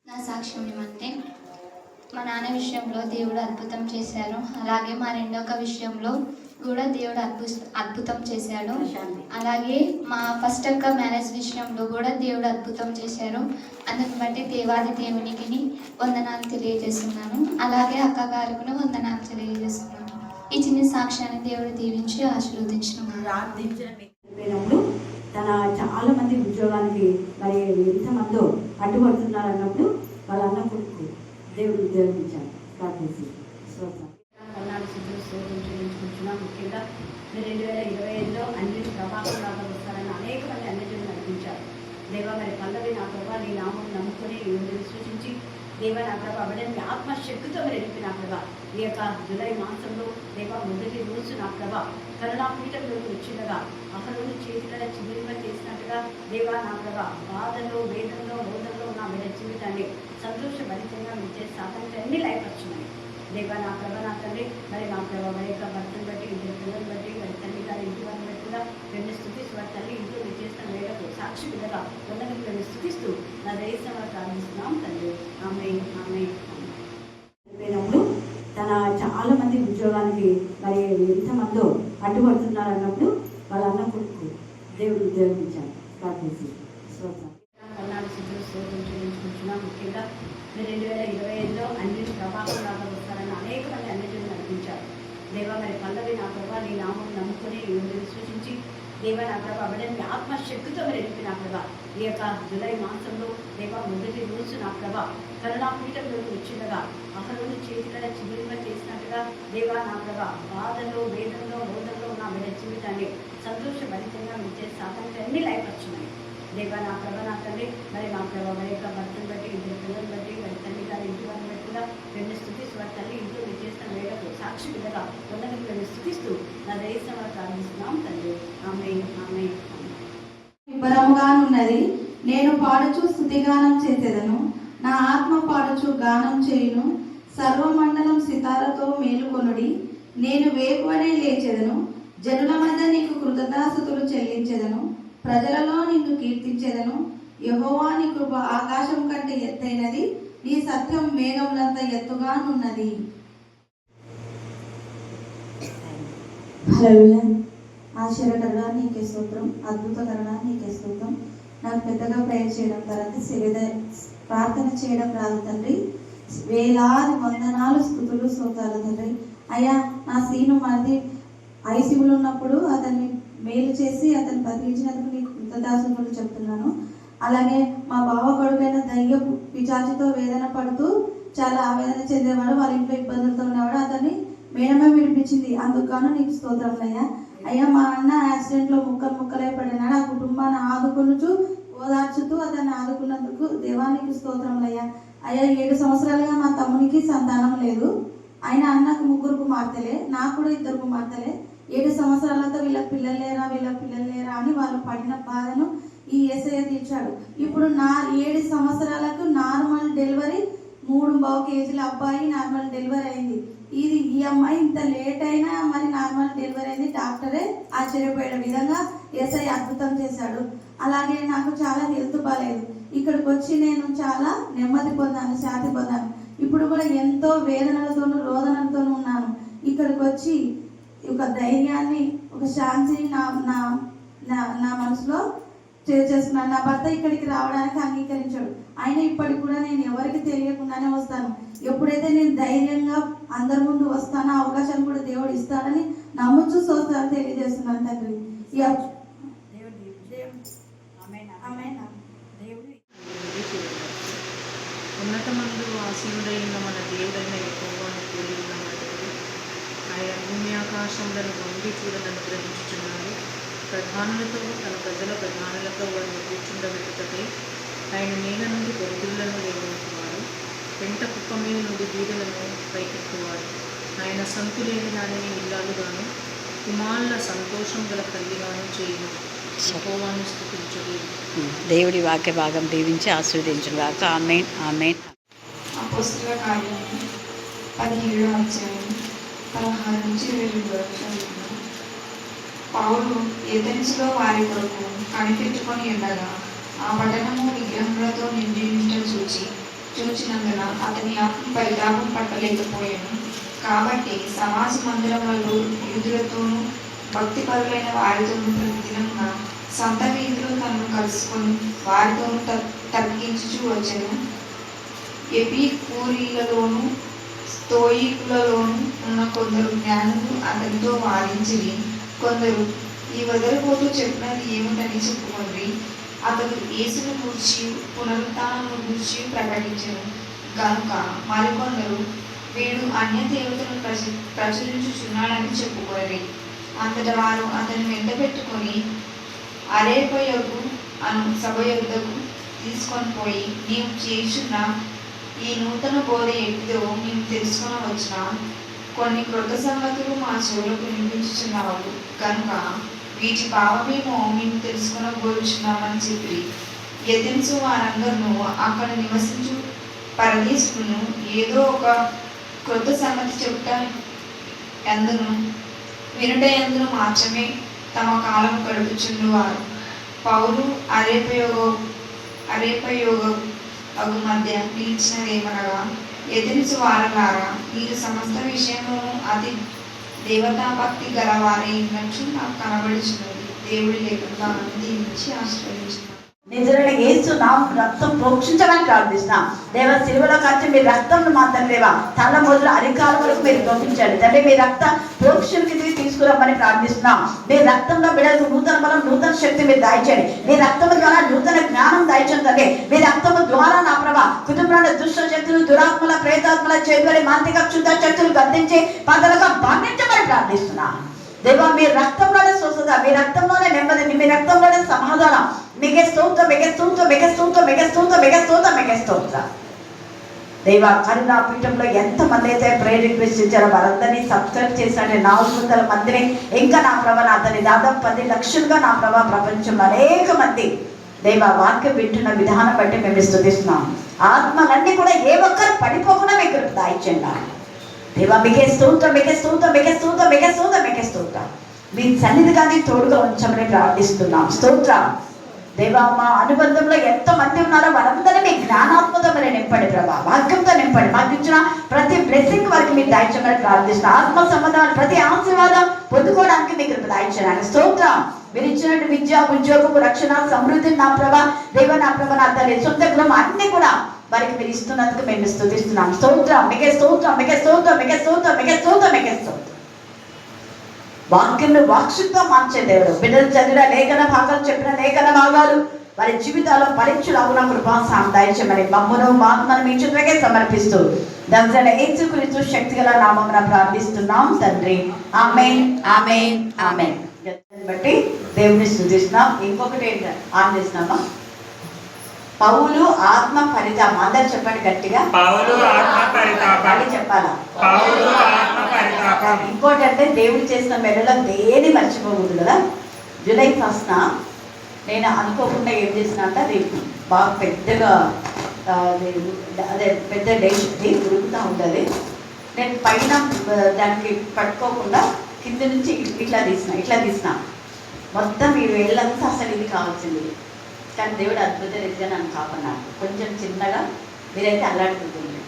నా సాక్ష్యం ఏమంటే మా నాన్న విషయంలో దేవుడు అద్భుతం చేశారు. అలాగే మా రెండొక విషయంలో కూడా దేవుడు అద్భుతం చేశాడు. అలాగే మా ఫస్ట్ అక్క మ్యారేజ్ విషయంలో కూడా దేవుడు అద్భుతం చేశారు. అందుకు బట్టి దేవాది దేవునికి వందనాలు తెలియజేస్తున్నాను. అలాగే అక్క గారికి వందనాలు తెలియజేస్తున్నాను. ఈ చిన్న సాక్ష్యాన్ని దేవుడు దీవించి ఆశీర్వదించినప్పుడు తన చాలా మంది ఉద్యోగానికి మరి ఎంతమందో అడ్డుపడుతున్నారు అన్నప్పుడు వాళ్ళ అన్న కొడుకు దేవుడు ఉద్యోగం ఇచ్చారు. కాకేసి ముఖ్యంగా 2025లో అన్ని ప్రభావం లాగా వస్తారని అనేక మంది అన్యజనులు నడిపించారు. దేవ మరి పల్లవి నా ప్రభావ నీ నామం నమ్ముకొని సూచించి దేవ నా ప్రభావ మీ ఆత్మశక్తితో మరి ఎడిపి నా ప్రభావ ఈ యొక్క జూలై మాసంలో దేవ మొదటి రోజు నా ప్రభావ కరుణాపీఠంలోకి వచ్చిండగా అక్కడ చేతికడ చిగురింప చేసినట్టుగా దేవా నా ప్రభావ బాధలో వేదనలో రోధంలో నా బిడ్డ జీవితాన్ని సంతోషభరితంగా మీరు చేసి అతనికి అన్ని లైఫ్ వచ్చినాయి. దేవా నా ప్రభ నా తండ్రి మరి నా ప్రభావ మరి యొక్క భర్తను బట్టి ఇద్దరు పిల్లలు బట్టి మరి తల్లి గారి ఇంటి వారిని బట్టి కూడా రెండు స్థుతిస్తూ వారి తల్లి ఇంట్లో మీరు చేస్తున్న వేళకు సాక్షి విధంగా ఉన్నది మేము స్థుతిస్తూ నా దయచేసి ప్రార్థిస్తున్నాం తండ్రి. ఆమె తన చాలా మంది ఉద్యోగానికి మరి ఎంతమందో అడ్డుపడుతున్నారు అన్నప్పుడు వాళ్ళ అన్న కొడుకు దేవుడు ఉద్యోగం ఇచ్చారు. కాకేసి ముఖ్యంగా 2025లో అన్ని ప్రభావం లాగా వస్తారని అనేక మంది అన్యజనులు నడిపించారు. దేవ మరి పల్లవి నా ప్రభావ నీ నామం నమ్ముకొని సూచించి దేవ నా ప్రభావ మీ ఆత్మశక్తితో మరి ఎడిపి నా ప్రభావ ఈ యొక్క జూలై మాసంలో దేవ మొదటి రోజు నా ప్రభావ కరుణాపీఠంలోకి వచ్చిండగా అక్కడ చేతికడ చిగురింప చేసినట్టుగా దేవా నా ప్రభావ బాధలో వేదనలో రోధంలో నా బిడ్డ జీవితాన్ని సంతోషభరితంగా మీరు చేసి అతనికి అన్ని లైఫ్ వచ్చినాయి. దేవా నా ప్రభ నా తండ్రి మరి నా ప్రభావ మరి యొక్క భర్తను బట్టి ఇద్దరు పిల్లలు బట్టి మరి తల్లి గారి ఇంటి వారిని బట్టి కూడా రెండు స్థుతిస్తూ వారి తల్లి ఇంట్లో మీరు చేస్తున్న వేళకు సాక్షి విధంగా ఉన్నది మేము స్థుతిస్తూ నా దయచేసి ప్రార్థిస్తున్నాం తండ్రి. ఆమె వివరముగానున్నది. నేను పాడుచు స్తుతిగానం చేసేదను, నా ఆత్మ పాడుచు గానం చేయును. సర్వమండలం సితారతో మేలుకొనుడి, నేను వేకువనే లేచెదను. జనుల మధ్య నీకు కృతజ్ఞతాస్తుతులు చెల్లించెదను, ప్రజలలో నిన్ను కీర్తించెదను. యెహోవా నీ కృప ఆకాశం కంటే ఎత్తైనది, నీ సత్యం మేఘములంత ఎత్తుగానున్నది. హల్లెలూయా. ఆశ్చర్యకరణ నీకే స్తోత్రం, అద్భుతకరణ నీకే స్తోత్రం. నాకు పెద్దగా ప్రేయర్ చేయడం తర్వాత ప్రార్థన చేయడం రాదు తండ్రి. వేలాది వందనాలు స్తుతులు స్తోత్రాలు తండ్రి. అయ్యా నా సీను మరిది ఐసీయూలో ఉన్నప్పుడు అతన్ని మేలు చేసి అతన్ని బతికించినందుకు నీకు కృతజ్ఞతలు చెప్తున్నాను. అలాగే మా బావ కొడుకైన దయ్య పిచాచితో వేదన పడుతూ చాలా ఆవేదన చెందేవాడు, వాళ్ళ ఇంట్లో ఇబ్బందులతో ఉన్నవాడు. అతన్ని మేడమే విడిపించింది, అందుకు నీకు స్తోత్రం అయ్యా. అయ్యా మా అన్న యాక్సిడెంట్లో ముక్కలై పడినాడు, ఆ కుటుంబాన్ని ఆదుకొనుచు ఓదార్చుతూ అతన్ని ఆదుకున్నందుకు దేవానికి స్తోత్రములయ్యా. అయ్యా 7 సంవత్సరాలుగా మా తమ్మునికి సంతానం లేదు. ఆయన అన్నకు 3 కుమార్తెలే, నాకు కూడా 2 కుమార్తెలే. 7 సంవత్సరాలతో వీళ్ళ పిల్లలు లేరా అని వాళ్ళు పడిన బాధను ఈ యేసయ్య తీర్చాడు. ఇప్పుడు 7 సంవత్సరాలకు నార్మల్ డెలివరీ, 3.5 కేజీల అబ్బాయి నార్మల్ డెలివరీ అయింది. ఈ అమ్మాయి ఇంత లేట్ అయినా మరి నార్మల్ డెలివరీ అయింది. డాక్టరే ఆశ్చర్యపోయే విధంగా యేసయ్య అద్భుతం చేశాడు. అలాగే నాకు చాలా హెల్త్ బాగాలేదు. ఇక్కడికి వచ్చి నేను చాలా నెమ్మది పొందాను, శాంతి పొందాను. ఇప్పుడు కూడా ఎంతో వేదనలతోనూ రోదనలతోనూ ఉన్నాను. ఇక్కడికి వచ్చి ఒక ధైర్యాన్ని, ఒక శాంతిని నా మనసులో చేసుకున్నాను. నా భర్త ఇక్కడికి రావడానికి అంగీకరించాడు. అయినా ఇప్పటికి కూడా నేను ఎవరికి తెలియకుండానే వస్తాను. ఎప్పుడైతే నేను ధైర్యంగా అందరి ముందు వస్తానో అవకాశాన్ని కూడా దేవుడు ఇస్తాడని నమ్ముచూ స్తోత్రాలు తెలియజేస్తున్నాను తండ్రి. ఉన్నతమందు ఆసీనుడైన మన దేవుడైన యెహోవాను కూడి ఉన్న మటుకు ఆయన భూమి ఆకాశములను వంగి చూడని అనుగ్రహించుచున్నాడు. ప్రధానులతో తన ప్రజల ప్రధానులతో వారిని కూర్చుండబెట్టుటకై ఆయన నేల నుండి గొర్రెలను లేవనెత్తువాడు, పెంట కుప్ప మీద నుండి బీదలను పైకెత్తువాడు. ఆయన సంతు లేని దానిని ఇల్లాలుగాను, కుమారుల సంతోషం గల తల్లిగాను చేయును. యెహోవాను స్తుతించుడి. దేవుడి వాక్య భాగం దీవించి ఆశీర్వదించుగాక. ఆమేన్ ఆమేన్. అపోస్తలుల కార్యము 17వ అధ్యాయం 16 నుంచి 20 వరకు. పౌలు ఏథెన్సులో వారి కొరకు కనిపెట్టుకొని ఉండగా ఆ పట్టణము విగ్రహములతో నిండి ఉంటూ చూచి చూచినందున అతని ఆత్మ పరితాపం పట్టలేకపోయాను. కాబట్టి సమాజ మందిరములలో యూదులతోనూ భక్తిపరులైన వారితోనూ ప్రతిదినంగా సొంత వీధిలో తనను కలుసుకొని వారితోనూ తర్కించుచూ వచ్చెను. ఎపికూరీలలోనూ స్తోయికులలోనూ ఉన్న కొందరు జ్ఞానులు అతనితో వాదించిరి. కొందరు ఈ వదలిపోతూ చెప్పినది ఏమిటని చెప్పుకొండ్రి. అతడు యేసును గూర్చి పునరుత్థానమును గూర్చి ప్రకటించెను గనుక మరికొందరు వీడు అన్య దేవతలను ప్రచురించుచున్నాడని చెప్పుకొనిరి. అంతట వారు అతన్ని వెంట పెట్టుకొని అరేపయగు అను సభ యొద్దకు తీసుకొని పోయి, నీవు చేయుచున్న ఈ నూతన బోధ ఎట్టిదో మేము తెలుసుకొనవచ్చునా? కొన్ని క్రొత్త సంగతులు మా చెవులకు వినిపించుచున్నావు కనుక వీటి భావమేమో మేము తెలుసుకొనగోరుచున్నామని చెప్పి యెథెన్సు వారందరూ అక్కడ నివసించు పరదేశులను ఏదో ఒక క్రొత్త సంగతి చెప్పుట ఎందును వినుట ఎందును మాత్రమే తమ కాలం గడుపుచుండువారు. పౌలు అరేపయోగ మధ్య నిలిచినదేమనగా, యెథెన్సు వారలారా, మీరు సమస్త విషయంలోనూ అతి దేవతాభక్తి గలవారే ఉన్నట్లు నాకు కనబడుచున్నది. దేవుడి లేకుండా దీవించి ఆశ్రయించున్నాను. నిజమైన యేసు రక్తం ప్రోక్షించమని ప్రార్థిస్తున్నాం. దేవ సిలువలో కాచి మీ రక్తంను మాత్రం దేవా తల మొదలు అధికారం వరకు మీరు ప్రోక్షించండి తండ్రి. మీ రక్త ప్రోక్షణకి తీసుకురమ్మని ప్రార్థిస్తున్నాం. మీ రక్తంలో బిడ్డలకు నూతన బలం, నూతన శక్తి మీరు దాయించండి. మీ రక్తము ద్వారా నూతన జ్ఞానం దాయించండి తండ్రి. మీ రక్తము ద్వారా నా ప్రభా కుటుంబంలో దుష్ట శక్తులు, దురాత్మల, ప్రేతాత్మల, చేతులు, మాంత్రిక క్షుద్ర శక్తులు గద్దించి పదలుగా బంధించమని ప్రార్థిస్తున్నాం. దేవా మీ రక్తంలోనే స్వస్థత, మీ రక్తంలోనే నెమ్మది, మీ రక్తంలోనే సమాధానం. మీకే స్తోత్రం, మీకే స్తోత్రం, మీకే స్తోత్రం, మీకే స్తోత్రం, మీకే స్తోత్రం, మీకే స్తోత్రం. దేవా కరుణా పీఠంలో ఎంతమంది అయితే ప్రేయర్ రిక్వెస్ట్ ఇచ్చారో వారందరినీ సబ్స్క్రైబ్ చేశాడు 400 మందిని. ఇంకా నా ప్రభ అతని దాదాపు 10 లక్షలుగా నా ప్రభ ప్రపంచంలో అనేక మంది దేవా వాక్యం వింటున్న విధానం బట్టి మేము స్తుతిస్తున్నాం. ఆత్మలన్నీ కూడా ఏ ఒక్కరు పడిపోకుండా మీకు దాయిచ్చండి దేవా. మీకే స్తోత్రం, మీకే స్తోత్రం, మీకే స్తోత్రం, మీకే స్తోత్రం, మీకే స్తోత్రం. మీ సన్నిధి కానీ తోడుగా ఉంచమని ప్రార్థిస్తున్నాం. స్తోత్రం దేవా. మా అనుబంధంలో ఎంతమంది ఉన్నారో వారందరినీ మీ జ్ఞానాత్మతో మీరు నింపండి ప్రభా, వాక్యంతో నింపండి. మాకు ఇచ్చిన ప్రతి బ్లెస్సింగ్ వారికి మీరు దాయించమని ప్రార్థిస్తున్నాం. ఆత్మ సంబంధమైన ప్రతి ఆశీర్వాదం పొందుకోవడానికి మీకు దాయించడానికి స్తోత్రం. మీరు ఇచ్చినట్టు విద్య, ఉద్యోగము, రక్షణ, సమృద్ధి నా ప్రభా దేవ, నా ప్రభా నా తల్లి సొంత గృహం అన్ని కూడా వారికి మీరు ఇస్తున్నందుకు మేము స్తుతిస్తున్నాం. స్తోత్రం, మీకే స్తోత్రం, మీకే స్తోత్రం, మీకే స్తోత్రం, మీకే స్తోత్రం, మీకే స్తోత్రం. వాక్యంను వాక్షుతో మార్చే దేవుడు. బిడ్డలు చదివిన లేఖన భాగాలు, చెప్పిన లేఖన భాగాలు వారి జీవితాల్లో పరీక్షలాగున కృపా సాందాయించమని మమ్మను మాత్మను మీ చుట్టకే సమర్పిస్తూ దర్శన యేసుక్రీస్తు శక్తిగల నామమున ప్రార్థిస్తున్నాం తండ్రి. ఆమేన్, ఆమేన్, ఆమేన్. బట్టి దేవుని స్తుతిస్తున్నాం. ఇంకొకటి ఆన్ చేస్తున్నామా? పౌలు ఆత్మ పరితాపం. అందరు చెప్పండి గట్టిగా, పౌలు ఆత్మ పరితాపం చెప్పాలా? పౌలు ఆత్మ పరితాపం. ఇంకోటి అంటే దేవుడు చేసిన మెడలో దేని మర్చిపోకూడదు కదా. జూలై 1న నేను అనుకోకుండా ఏం చేసిన అంటే అది బాగా పెద్దగా అదే పెద్ద డేష్ ఉరుకుతూ ఉంటుంది. నేను పైన దానికి పట్టుకోకుండా కింద నుంచి ఇట్లా తీసిన మొత్తం ఈ వేళ్ళంతా అసలు ఇది కావాల్సింది. కానీ దేవుడు అద్భుత రీతిగా నన్ను కాపాడినాడు. కొంచెం చిన్నగా మీరైతే అల్లాడుకుంటుంది,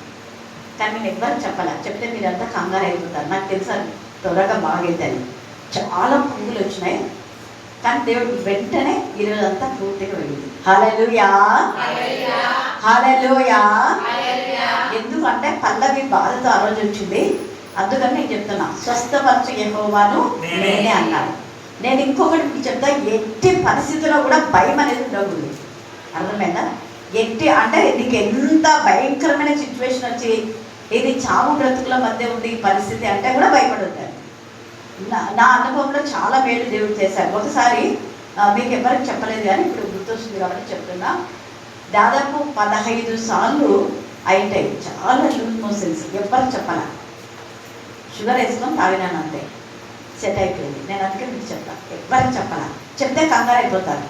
కానీ నేను ఎవ్వరు చెప్పాల. చెప్తే మీరంతా కంగారు అయిపోతారు. నాకు తెలుసు అది త్వరగా బాగైతుంది. చాలా పువ్వులు వచ్చినాయి, కానీ దేవుడు వెంటనే ఈరోజంతా పూర్తిగా వెళ్ళింది. హల్లెలూయా, హల్లెలూయా. ఎందుకంటే పల్లవి బాధతో ఆ రోజు వచ్చింది. అందుకని నేను చెప్తున్నా, స్వస్థపరచు యెహోవాను నేనే అన్నాడు. నేను ఇంకొకటి మీకు చెప్తా, ఎట్టి పరిస్థితుల్లో కూడా భయం అనేది ఉండకూడదు. అర్థమైందా? ఎట్టి అంటే నీకు ఎంత భయంకరమైన సిచ్యువేషన్ వచ్చి ఇది చావు బ్రతుకుల మధ్య ఉంది ఈ పరిస్థితి అంటే కూడా భయపడుతుంది. నా అనుభవంలో చాలా మేలు దేవుడు చేశారు. ఒకసారి మీకు ఎవరికి చెప్పలేదు కానీ ఇప్పుడు గుర్తొస్తుంది కాబట్టి చెప్తున్నా. దాదాపు 15 సార్లు అయితాయి చాలా లూజ్ మోషన్స్. ఎవరికి చెప్పాల, షుగర్ వేసుకొని తాగినాను అంతే, సెట్ అయిపోయింది. నేను అందుకే మీకు చెప్తాను, ఎవరికి చెప్పాలా. చెప్తే కంగారు అయిపోతారు.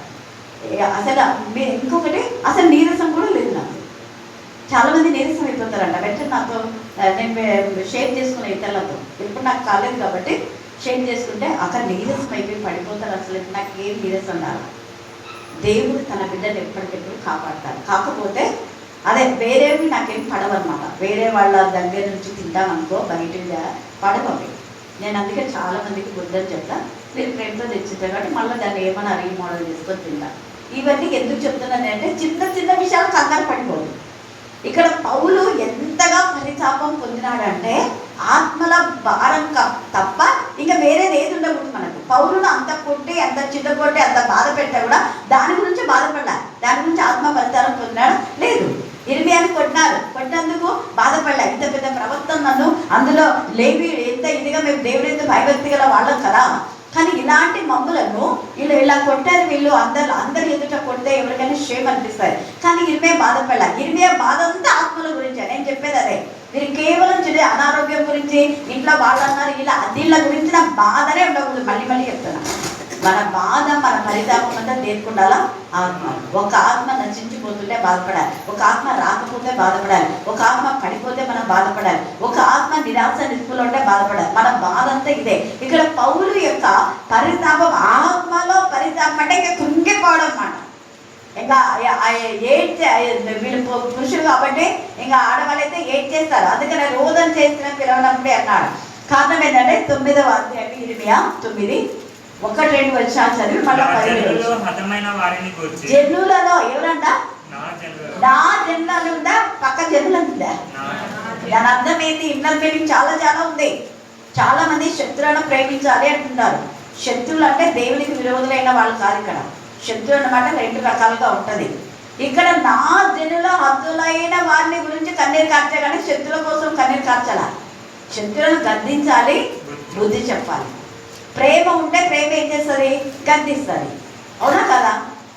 అసలు మీరు ఇంకొకటి అసలు నీరసం కూడా లేదు నాకు. చాలామంది నీరసం అయిపోతారంట. వెంటనే నాతో నేను షేర్ చేసుకునే ఇతరులతో, ఇప్పుడు నాకు కాలేదు కాబట్టి షేర్ చేసుకుంటే అక్కడ నీరసం అయిపోయి పడిపోతారు. అసలు నాకు ఏం నీరసం రాదు. దేవుడు తన బిడ్డను ఎప్పటికెప్పుడు కాపాడతారు. కాకపోతే అదే వేరేవి నాకేం పడవన్నమాట. వేరే వాళ్ళ దగ్గర నుంచి తింటామనుకో బయట పడవవి. నేను అందుకే చాలా మందికి బుద్ధని చెప్తా, మీరు ప్రేమతో తెచ్చింటారు కాబట్టి మళ్ళీ దాన్ని ఏమైనా రీమోడల్ చేసుకొని తింటా. ఇవన్నీ ఎందుకు చెప్తున్నాను అంటే చిన్న చిన్న విషయాలు కంగారు పడిపోదు. ఇక్కడ పౌలు ఎంతగా పరితాపం పొందినాడంటే ఆత్మల భారం తప్ప ఇంకా వేరేది ఏది ఉండకూడదు మనకు. పౌలును అంత కొట్టి అంత చిన్నకొట్టి అంత బాధ పెట్టా కూడా దాని గురించి బాధపడ్డా, దాని గురించి ఆత్మ పరితాపం పొందినాడు లేదు. ఇర్మియాని కొట్టినందుకు బాధపడలే. ఇంత పెద్ద ప్రవక్త నన్ను అందులో లేవి ఎంత ఇదిగా మేము దేవుడి ఎంత భయభక్తి గల వాళ్ళం కదా, కానీ ఇలాంటి మమ్ములను ఇలా కొట్టారు వీళ్ళు, అందరు ఎదుట కొడితే ఎవరికైనా షేమ్ అనిపిస్తుంది. కానీ ఇర్మియా బాధపడలే. ఇర్మియా బాధ అంతా ఆత్మల గురించి. నేను చెప్పేది అదే, మీరు కేవలం అనారోగ్యం గురించి ఇంట్లో వాళ్ళన్నారు ఇలా దీళ్ళ గురించి నా బాధనే ఉండకూడదు. మళ్ళీ మళ్ళీ చెప్తున్నా, మన బాధ మన పరితాపం అంతా నేర్చుకుండాలా ఆత్మ. ఒక ఆత్మ నశించిపోతుంటే బాధపడాలి, ఒక ఆత్మ రాకపోతే బాధపడాలి, ఒక ఆత్మ పడిపోతే మనం బాధపడాలి, ఒక ఆత్మ నిరాశ నిస్పులో ఉంటే బాధపడాలి. మన బాధ అంతా ఇదే. ఇక్కడ పౌలు యొక్క పరితాపం, ఆత్మలో పరితాపం అంటే ఇంకా కృంగిపోవడం అన్నమాట. ఇంకా వీళ్ళు పురుషులు కాబట్టి ఇంకా ఆడవాళ్ళైతే ఏడ్ చేస్తారు. అందుకని రోదన చేసిన పిలవనప్పుడే అన్నాడు. కారణం ఏంటంటే 9వ అధ్యాయం ఇర్మియా 9:1-2 వచ్చా చదివి మళ్ళీ 15 జనులలో ఎవరంట? నా జనులు ఉందా, పక్క జనులు ఉందా? దాని అర్థం ఏంటి? ఇన్నర్ మీనింగ్ చాలా చాలా ఉంది. చాలా మంది శత్రువులను ప్రేమించాలి అంటున్నారు. శత్రువులు అంటే దేవునికి విరోధులైన వాళ్ళు కాదు. ఇక్కడ శత్రువు అన్నమాట 2 రకాలుగా ఉంటుంది. ఇక్కడ నా జనుల హద్దులైన వారిని గురించి కన్నీరు కార్చే, కానీ శత్రువుల కోసం కన్నీరు కార్చాల. శత్రువులను గద్దించాలి, బుద్ధి చెప్పాలి. ప్రేమ ఉంటే ప్రేమ ఏం చేస్తుంది? గద్దిస్తుంది. అవునా కదా?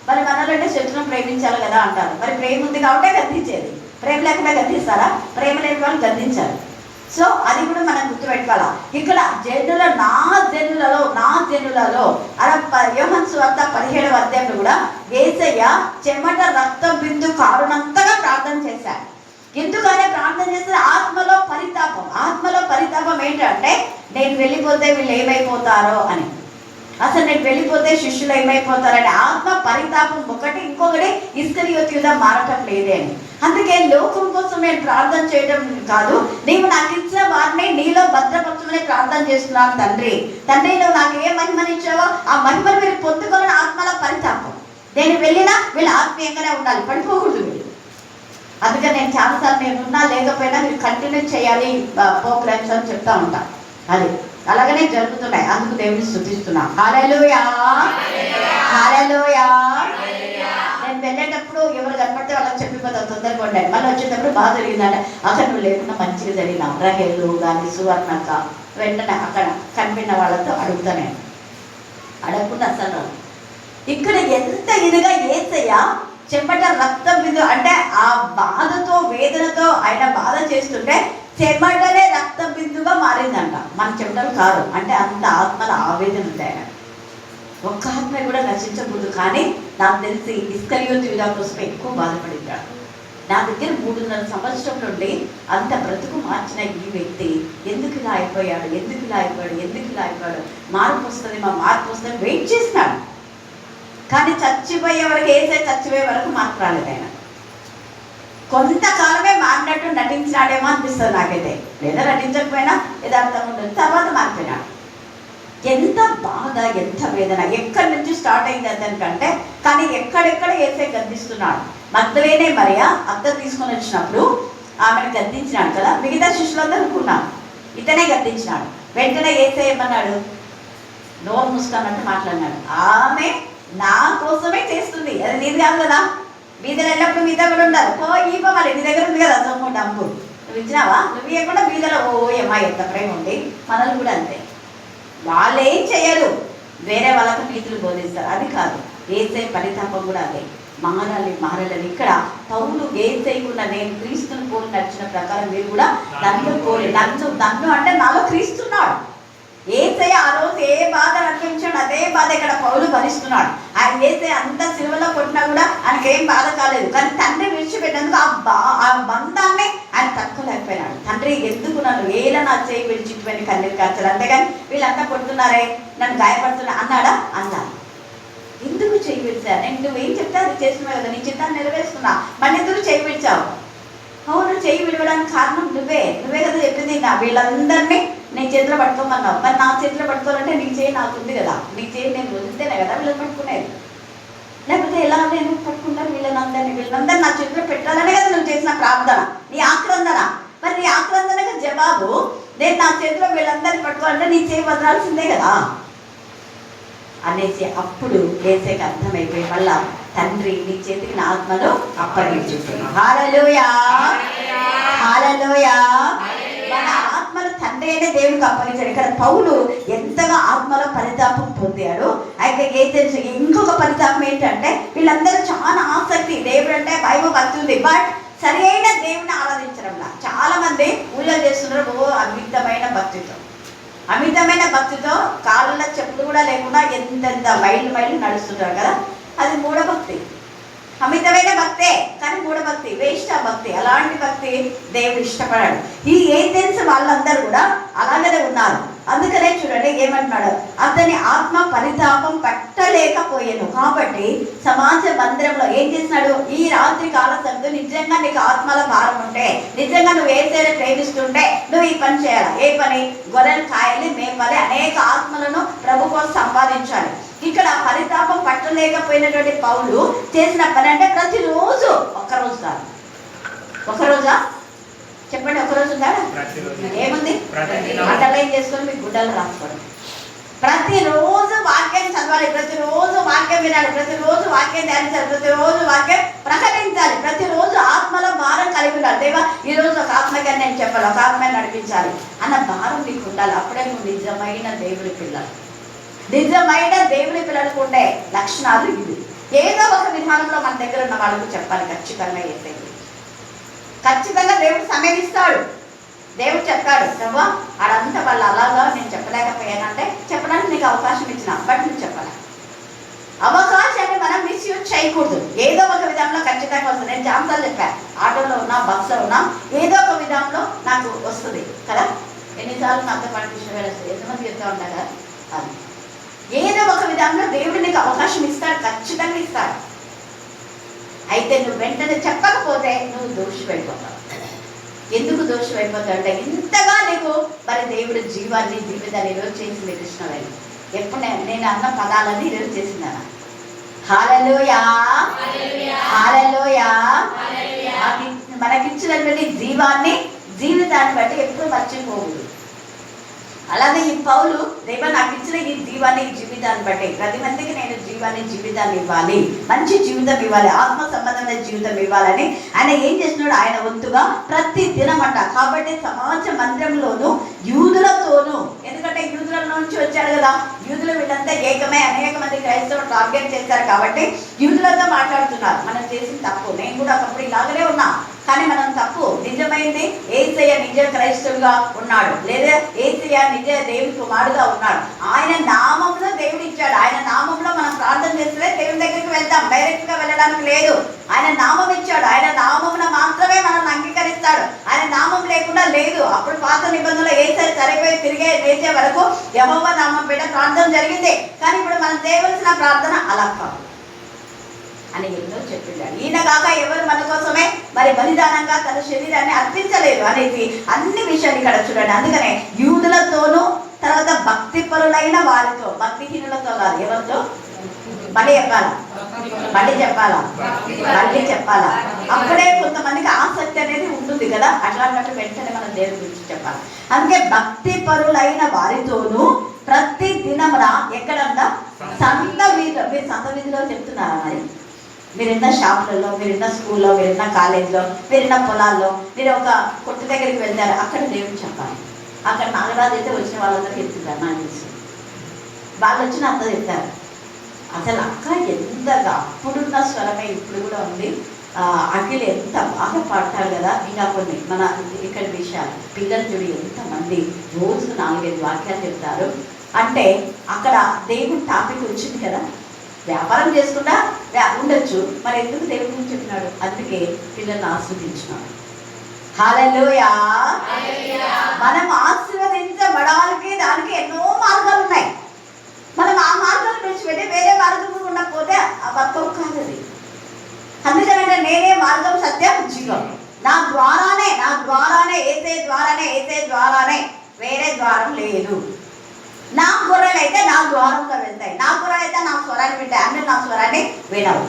మరి మనలో అంటే శత్రువులను ప్రేమించాలి కదా అంటారు. మరి ప్రేమ ఉంది కాబట్టి గద్దించేది. ప్రేమ లేకుండా గద్దిస్తారా? ప్రేమ లేని వాళ్ళు గద్దించారు. సో అది కూడా మనం గుర్తుపెట్టుకోవాలా. ఇక్కడ నా జనులలో యోహాను సువార్త 17వ అధ్యాయంలో కూడా యేసయ్య చెమట రక్తం బిందు కారునంతగా ప్రార్థన చేశారు. ఎందుకనే ప్రార్థన చేస్తే ఆత్మలో పరితాపం ఏంటంటే నేను వెళ్ళిపోతే వీళ్ళు ఏమైపోతారో అని. అసలు నేను వెళ్ళిపోతే శిష్యులు ఏమైపోతారని ఆత్మ పరితాపం ఒకటి. ఇంకొకటి ఇస్కరియోతీయుగా మారటం లేదే అని. అందుకే లోకం కోసం నేను ప్రార్థన చేయడం కాదు, నీవు నాకు ఇచ్చిన వారిని నీలో భద్రపరచమని ప్రార్థన చేస్తున్నాను. తండ్రి నువ్వు నాకు ఏ మహిమనిచ్చావో ఆ మహిమను మీరు పొందుకోవాలని ఆత్మల పరితాపం. నేను వెళ్ళినా వీళ్ళు ఆత్మీయంగానే ఉండాలి, పడిపోకూడదు వీళ్ళు. అందుకని నేను చాలాసార్లు నేను ఉన్నా లేకపోయినా మీరు కంటిన్యూ చేయాలి ప్రోగ్రామ్స్ అని చెప్తా ఉంటా. అది అలాగనే జరుగుతున్నాయి. అందుకు దేవుని స్తుతిస్తున్నా. హల్లెలూయా, హల్లెలూయా. నేను వెళ్ళేటప్పుడు ఎవరు కనపడితే వాళ్ళకి చెప్పిపోతా, తొందరగా ఉండాలి. మళ్ళీ వచ్చేటప్పుడు బాగా జరిగిందంటే అక్కడ నువ్వు లేకుండా మంచిగా జరిగినా రహేలు కానీ సువర్ణక వెంటనే అక్కడ కనిపిన వాళ్ళతో అడుగుతానే, అడగకుండా అసలు ఇక్కడ ఎంత ఇదిగా యేసయ్య చెమట రక్తం బిందు అంటే ఆ బాధతో వేదనతో ఆయన బాధ చేస్తుంటే చెమటనే రక్తం బిందుగా మారిందంట. మన చెమటలు కారు అంటే అంత ఆత్మల ఆవేదన ఉంటాయి. ఒక్క ఆత్మ కూడా నశించకూడదు. కానీ నాకు తెలిసి ఇస్కరియోతీయుల కోసం ఎక్కువ బాధపడింటాడు. నా దగ్గర 3.5 సంవత్సరం నుండి అంత బ్రతుకు మార్చిన ఈ వ్యక్తి ఎందుకు ఇలా అయిపోయాడు, మార్పు వస్తుంది వెయిట్ చేసినాడు. కానీ చచ్చిపోయే వరకు మార్పు రాలేదు ఆయన. కొంతకాలమే మారినట్టు నటించినాడేమో అనిపిస్తుంది నాకైతే, లేదా నటించకపోయినా యథార్థంగా ఉంటుంది. తర్వాత మారిపోయినాడు. ఎంత బాధ, ఎంత వేదన, ఎక్కడి నుంచి స్టార్ట్ అయింది అతనికంటే. కానీ ఎక్కడెక్కడ యేసే గద్దిస్తున్నాడు. మగ్దలేనే మరియా అద్దం తీసుకొని వచ్చినప్పుడు ఆమెను గద్దించినాడు కదా. మిగతా శిష్యులందరూ అనుకున్నాడు ఇతనే గద్దించినాడు. వెంటనే యేసే ఏమన్నాడు? నోరు మూసుకున్నట్టు మాట్లాడినాడు. ఆమె నా కోసమే చేస్తుంది, అది నీది కాదు కదా. బీదలు వెళ్ళినప్పుడు మీతో కూడా ఉండాలి. ఇవ్వాలి, నీ దగ్గర ఉంది కదా సొమ్ము డబ్బు, నువ్వు ఇచ్చినావా? నువ్వు ఇవ్వకుండా బీదలో అమ్మాయి ఎంత ప్రేమ ఉంది. మనల్ని కూడా అంతే. వాళ్ళు ఏం చేయరు, వేరే వాళ్ళకు నీతులు బోధిస్తారు. అది కాదు, యేసే పరితాపం కూడా అదే. మారాలని ఇక్కడ పౌలు యేసయ్యకున్న నేను క్రీస్తుని పోలి నడిచిన ప్రకారం మీరు కూడా నన్ను పోలి నన్ను అంటే నాలో క్రీస్తున్నాడు. యేసయ్య ఆ రోజు ఏ బాధ అనుభవించాడు అదే బాధ ఇక్కడ పౌలు భరిస్తున్నాడు. ఆయన యేసయ్య అంత సిలువలో కొట్టినా కూడా ఆయనకి ఏం బాధ కాలేదు. కానీ తండ్రి విడిచిపెట్టేందుకు ఆ బంధాన్ని ఆయన తట్టుకోలేకపోయినాడు. తండ్రి ఎందుకు నన్ను ఏలా నా చేయి విడిచిపోయి కన్నీరు కార్చారు. అంతేగాని వీళ్ళంతా కొడుతున్నారే, నన్ను గాయపడుతున్నా అన్నాడా? అన్నారు. ఎందుకు చేయి విడిచారు? నేను నువ్వేం చెప్తే అది చేస్తున్నావు కదా, నీ చిత్తాన్ని నెరవేరుస్తున్నా, మళ్ళీ ఎందుకు చేయి విడిచావు? చేయి విడవడానికి కారణం నువ్వే కదా చెప్పింది. వీళ్ళందరినీ నీ చేతిలో పట్టుకోమన్నావు. మరి నా చేతిలో పట్టుకోవాలంటే నీ చేయి నాకుంది కదా, నీ చేయి నేను వదిలితేనే కదా వీళ్ళని పట్టుకునేది. లేకపోతే ఎలా నేను పట్టుకుంటాను వీళ్ళందరినీ నా చేతిలో పెట్టాలనే కదా నువ్వు చేసిన ప్రార్థన, నీ ఆక్రందన. మరి నీ ఆక్రందనగా జవాబు నేను నా చేతిలో వీళ్ళందరినీ పట్టుకోవాలంటే నీ చేయి వదలాల్సిందే కదా అనేసి అప్పుడు ఏసేకి అర్థమైపోయి మళ్ళా తండ్రి నీ చేతికి నా ఆత్మను అప్పగించుతున్నాను. హల్లెలూయా, హల్లెలూయా. మన ఆత్మను తండ్రి అయిన దేవునికి అప్పగించాడు. ఇక్కడ పౌలు ఎంతగా ఆత్మలో పరితాపం పొందాడు. అయితే ఏం తెలుసు, ఇంకొక పరితాపం ఏంటంటే వీళ్ళందరూ చాలా ఆసక్తి, దేవుడు అంటే భయం భక్తి ఉంది, బట్ సరి అయిన దేవుని ఆరాధించడంలా. చాలా మంది పూజలు చేస్తున్నారు అమితమైన భక్తితో కాళ్ళ చెప్పులు కూడా లేకుండా ఎంతెంత మైళ్ళు నడుస్తుంటారు కదా, అది మూఢభక్తి. అమితమైన భక్తే కానీ మూఢభక్తి, వేస్ట్ ఆ భక్తి. అలాంటి భక్తి దేవుడు ఇష్టపడాడు. ఈ ఏథెన్స్ వాళ్ళందరూ కూడా అలాగనే ఉన్నారు. అందుకనే చూడండి ఏమంటున్నాడు, అతని ఆత్మ పరితాపం పట్టలేకపోయాను కాబట్టి సమాజ మందిరంలో ఏం చేసినాడు, ఈ రాత్రి కాల సమయంలో నిజంగా నీకు ఆత్మల భారం ఉంటే, నిజంగా నువ్వు ఏదైనా ప్రేమిస్తుంటే నువ్వు ఈ పని చేయాలి. ఏ పని? గొర్రెలు కాయలు మేపాలి, అనేక ఆత్మలను ప్రభు కోసం సంపాదించాలి. ఇక్కడ పరితాపం పట్టలేకపోయినటువంటి పౌలు చేసిన పని అంటే ప్రతిరోజు, ఒక్కరోజు కాదు. ఒకరోజా చెప్పండి, ఒకరోజు కాదా? ఏముంది? అండర్లైన్ చేసుకొని మీకు గుడ్డలు రాసుకోండి. ప్రతిరోజు వాక్యం చదవాలి, ప్రతిరోజు వాక్యం వినాలి, ప్రతిరోజు వాక్యం ధ్యానించాలి, ప్రతిరోజు వాక్యం ప్రకటించాలి, ప్రతిరోజు ఆత్మలో భారం కలిగి ఉండాలి. దేవా ఈరోజు ఒక ఆత్మగా నేను చెప్పాలి, ఒక ఆత్మని నడిపించాలి అన్న భారం నీకు ఉండాలి. అప్పుడే నువ్వు నిజమైన దేవుడి పిల్లలు. నిజమైన దేవుని పిల్లలకు ఉండే లక్షణాలు ఇవి. ఏదో ఒక విధానంలో మన దగ్గర ఉన్న వాళ్ళకు చెప్పాలి. ఖచ్చితంగా ఏసయ్య ఖచ్చితంగా దేవుడు సమయం ఇస్తాడు. దేవుడు చెప్తాడు, ప్రభా ఆడంతా వాళ్ళు అలాగా నేను చెప్పలేకపోయానంటే చెప్పడానికి నీకు అవకాశం ఇచ్చిన, బట్ నువ్వు చెప్పాలి. అవకాశాన్ని మనం మిస్యూజ్ చేయకూడదు. ఏదో ఒక విధంలో ఖచ్చితంగా వస్తుంది. నేను చాలాసార్లు చెప్పాను, ఆటోలో ఉన్నా బస్సులో ఉన్నా ఏదో ఒక విధంలో నాకు వస్తుంది కదా. ఎన్నిసార్లు నాతో పాటు విషయం వస్తుంది, ఎంతమంది చెప్తా ఉంటా కదా. అది ఏదో ఒక విధంలో దేవుడు నీకు అవకాశం ఇస్తాడు, ఖచ్చితంగా ఇస్తాడు. అయితే నువ్వు వెంటనే చెప్పకపోతే నువ్వు దోషమైపోతావు. ఎందుకు దోషమైపోతావు అంటే ఇంతగా నీకు మరి దేవుడు జీవితాన్ని ఈరోజు చేసింది కృష్ణవేణి. ఎప్పుడు నేను అన్న పదాలన్నీ ఈరోజు చేసిందన్న. హల్లెలూయా, హల్లెలూయా. మనకిచ్చినటువంటి జీవితాన్ని బట్టి ఎప్పుడు మర్చిపోకూడదు. అలాగే ఈ పౌలు దేవా నాకు ఇచ్చిన ఈ జీవితాన్ని బట్టి 10 మందికి నేను జీవితాన్ని ఇవ్వాలి, మంచి జీవితం ఇవ్వాలి, ఆత్మ సంబంధమైన జీవితం ఇవ్వాలని ఆయన ఏం చేస్తున్నాడు, ఆయన వంతుగా ప్రతి దినం అంట. కాబట్టి సమాజ మందిరంలోనూ యూదులతోనూ, ఎందుకంటే యూదుల నుంచి వచ్చాడు కదా, యూదులు వీళ్ళంతా ఏకమై అనేక మంది క్రైస్తవులు టార్గెట్ చేశారు కాబట్టి యూదులతో మాట్లాడుతున్నారు. మనం చేసిన తప్పు, నేను కూడా ఒకప్పుడు ఇలాగనే ఉన్నా, కానీ మనం తప్పు. నిజమైంది యేసయ్య నిజ క్రైస్తవుడుగా ఉన్నాడు, లేదా యేసయ్య నిజ దేవుని కుమారుడుగా ఉన్నాడు. ఆయన నామంలో దేవుడు ఇచ్చాడు. ఆయన నామంలో మనం ప్రార్థన చేస్తే దేవుని దగ్గరికి వెళ్తాం, డైరెక్ట్ గా వెళ్ళడానికి లేదు. ఆయన నామం ఇచ్చాడు, ఆయన నామమున మాత్రమే మనల్ని అంగీకరిస్తాడు. ఆయన నామం లేకుండా లేదు. అప్పుడు పాత నిబంధనలో యేసయ్య సరిపోయి తిరిగే లేచే వరకు యెహోవా నామం పెట్టి ప్రార్థన జరిగింది. కానీ ఇప్పుడు మనం చేయవలసిన ప్రార్థన అలా కాదు అని ఎన్నో చెప్పాడు. ఈయన కాక ఎవరు మన కోసమే మరి బలిదానంగా తన శరీరాన్ని అర్పించలేదు అనేది అన్ని విషయాలు ఇక్కడ చూడండి. అందుకనే యూదులతోనూ, తర్వాత భక్తి పరులైన వారితో, భక్తిహీనులతో కాదు, ఎవరితో? మళ్ళీ చెప్పాలా. అప్పుడే కొంతమందికి ఆసక్తి అనేది ఉంటుంది కదా, అట్లాంటి వెంటనే మనం దేవుడి గురించి చెప్పాలి. అందుకే భక్తి పరులైన వారితోనూ ప్రతి దినమున ఎక్కడంతా సంత వీధిలో, మీరు సంత వీధిలో చెప్తున్నారా? మరి మీరున్న షాపులలో, మీరున్న స్కూల్లో, మీరున్న కాలేజీలో, మీరున్న పొలాల్లో, మీరు ఒక కొట్టు దగ్గరికి వెళ్తారు, అక్కడ దేవుని చెప్పాలి. అక్కడ నాగరాజు అయితే వచ్చిన వాళ్ళందరికీ చెప్తున్నారు, నాకు తెలుసు, వాళ్ళు వచ్చిన అంత చెప్తారు. అసలు అక్క ఎంతగా అప్పుడున్న స్వరమే ఇప్పుడు కూడా ఉంది. అఖిల్ ఎంత బాగా పాడతాడు కదా. ఇంకా కొన్ని మన ఇక్కడ విషయాలు, పిల్లలు చూడు ఎంతమంది రోజుకు 4-5 వాక్యాలు చెప్తారు. అంటే అక్కడ దేవుడి టాపిక్ వచ్చింది కదా. వ్యాపారం చేసుకుంటా ఉండొచ్చు, మరి ఎందుకు దేవుడి గురించి చెప్పినాడు? అందుకే పిల్లల్ని ఆస్వాదించినాడు. హల్లెలూయా. మనం ఆశీర్వదించబడాలికి దానికి ఎన్నో మార్గాలు ఉన్నాయి. మనం ఆ మార్గాలు విడిచిపెట్టి వేరే మార్గం ఉండకపోతే ఆ వర్కౌట్ కాదు. అది అందుకనంటే నేనే మార్గం, సత్యం, జీవం. నా ద్వారానే ఏసే ద్వారానే వేరే ద్వారం లేదు. నా గొర్రెలు అయితే నా ద్వారంలో వెళ్తాయి, నా గొర్రెలు అయితే నా స్వరాన్ని వింటాయి, అన్యులు నా స్వరాన్ని వినవు.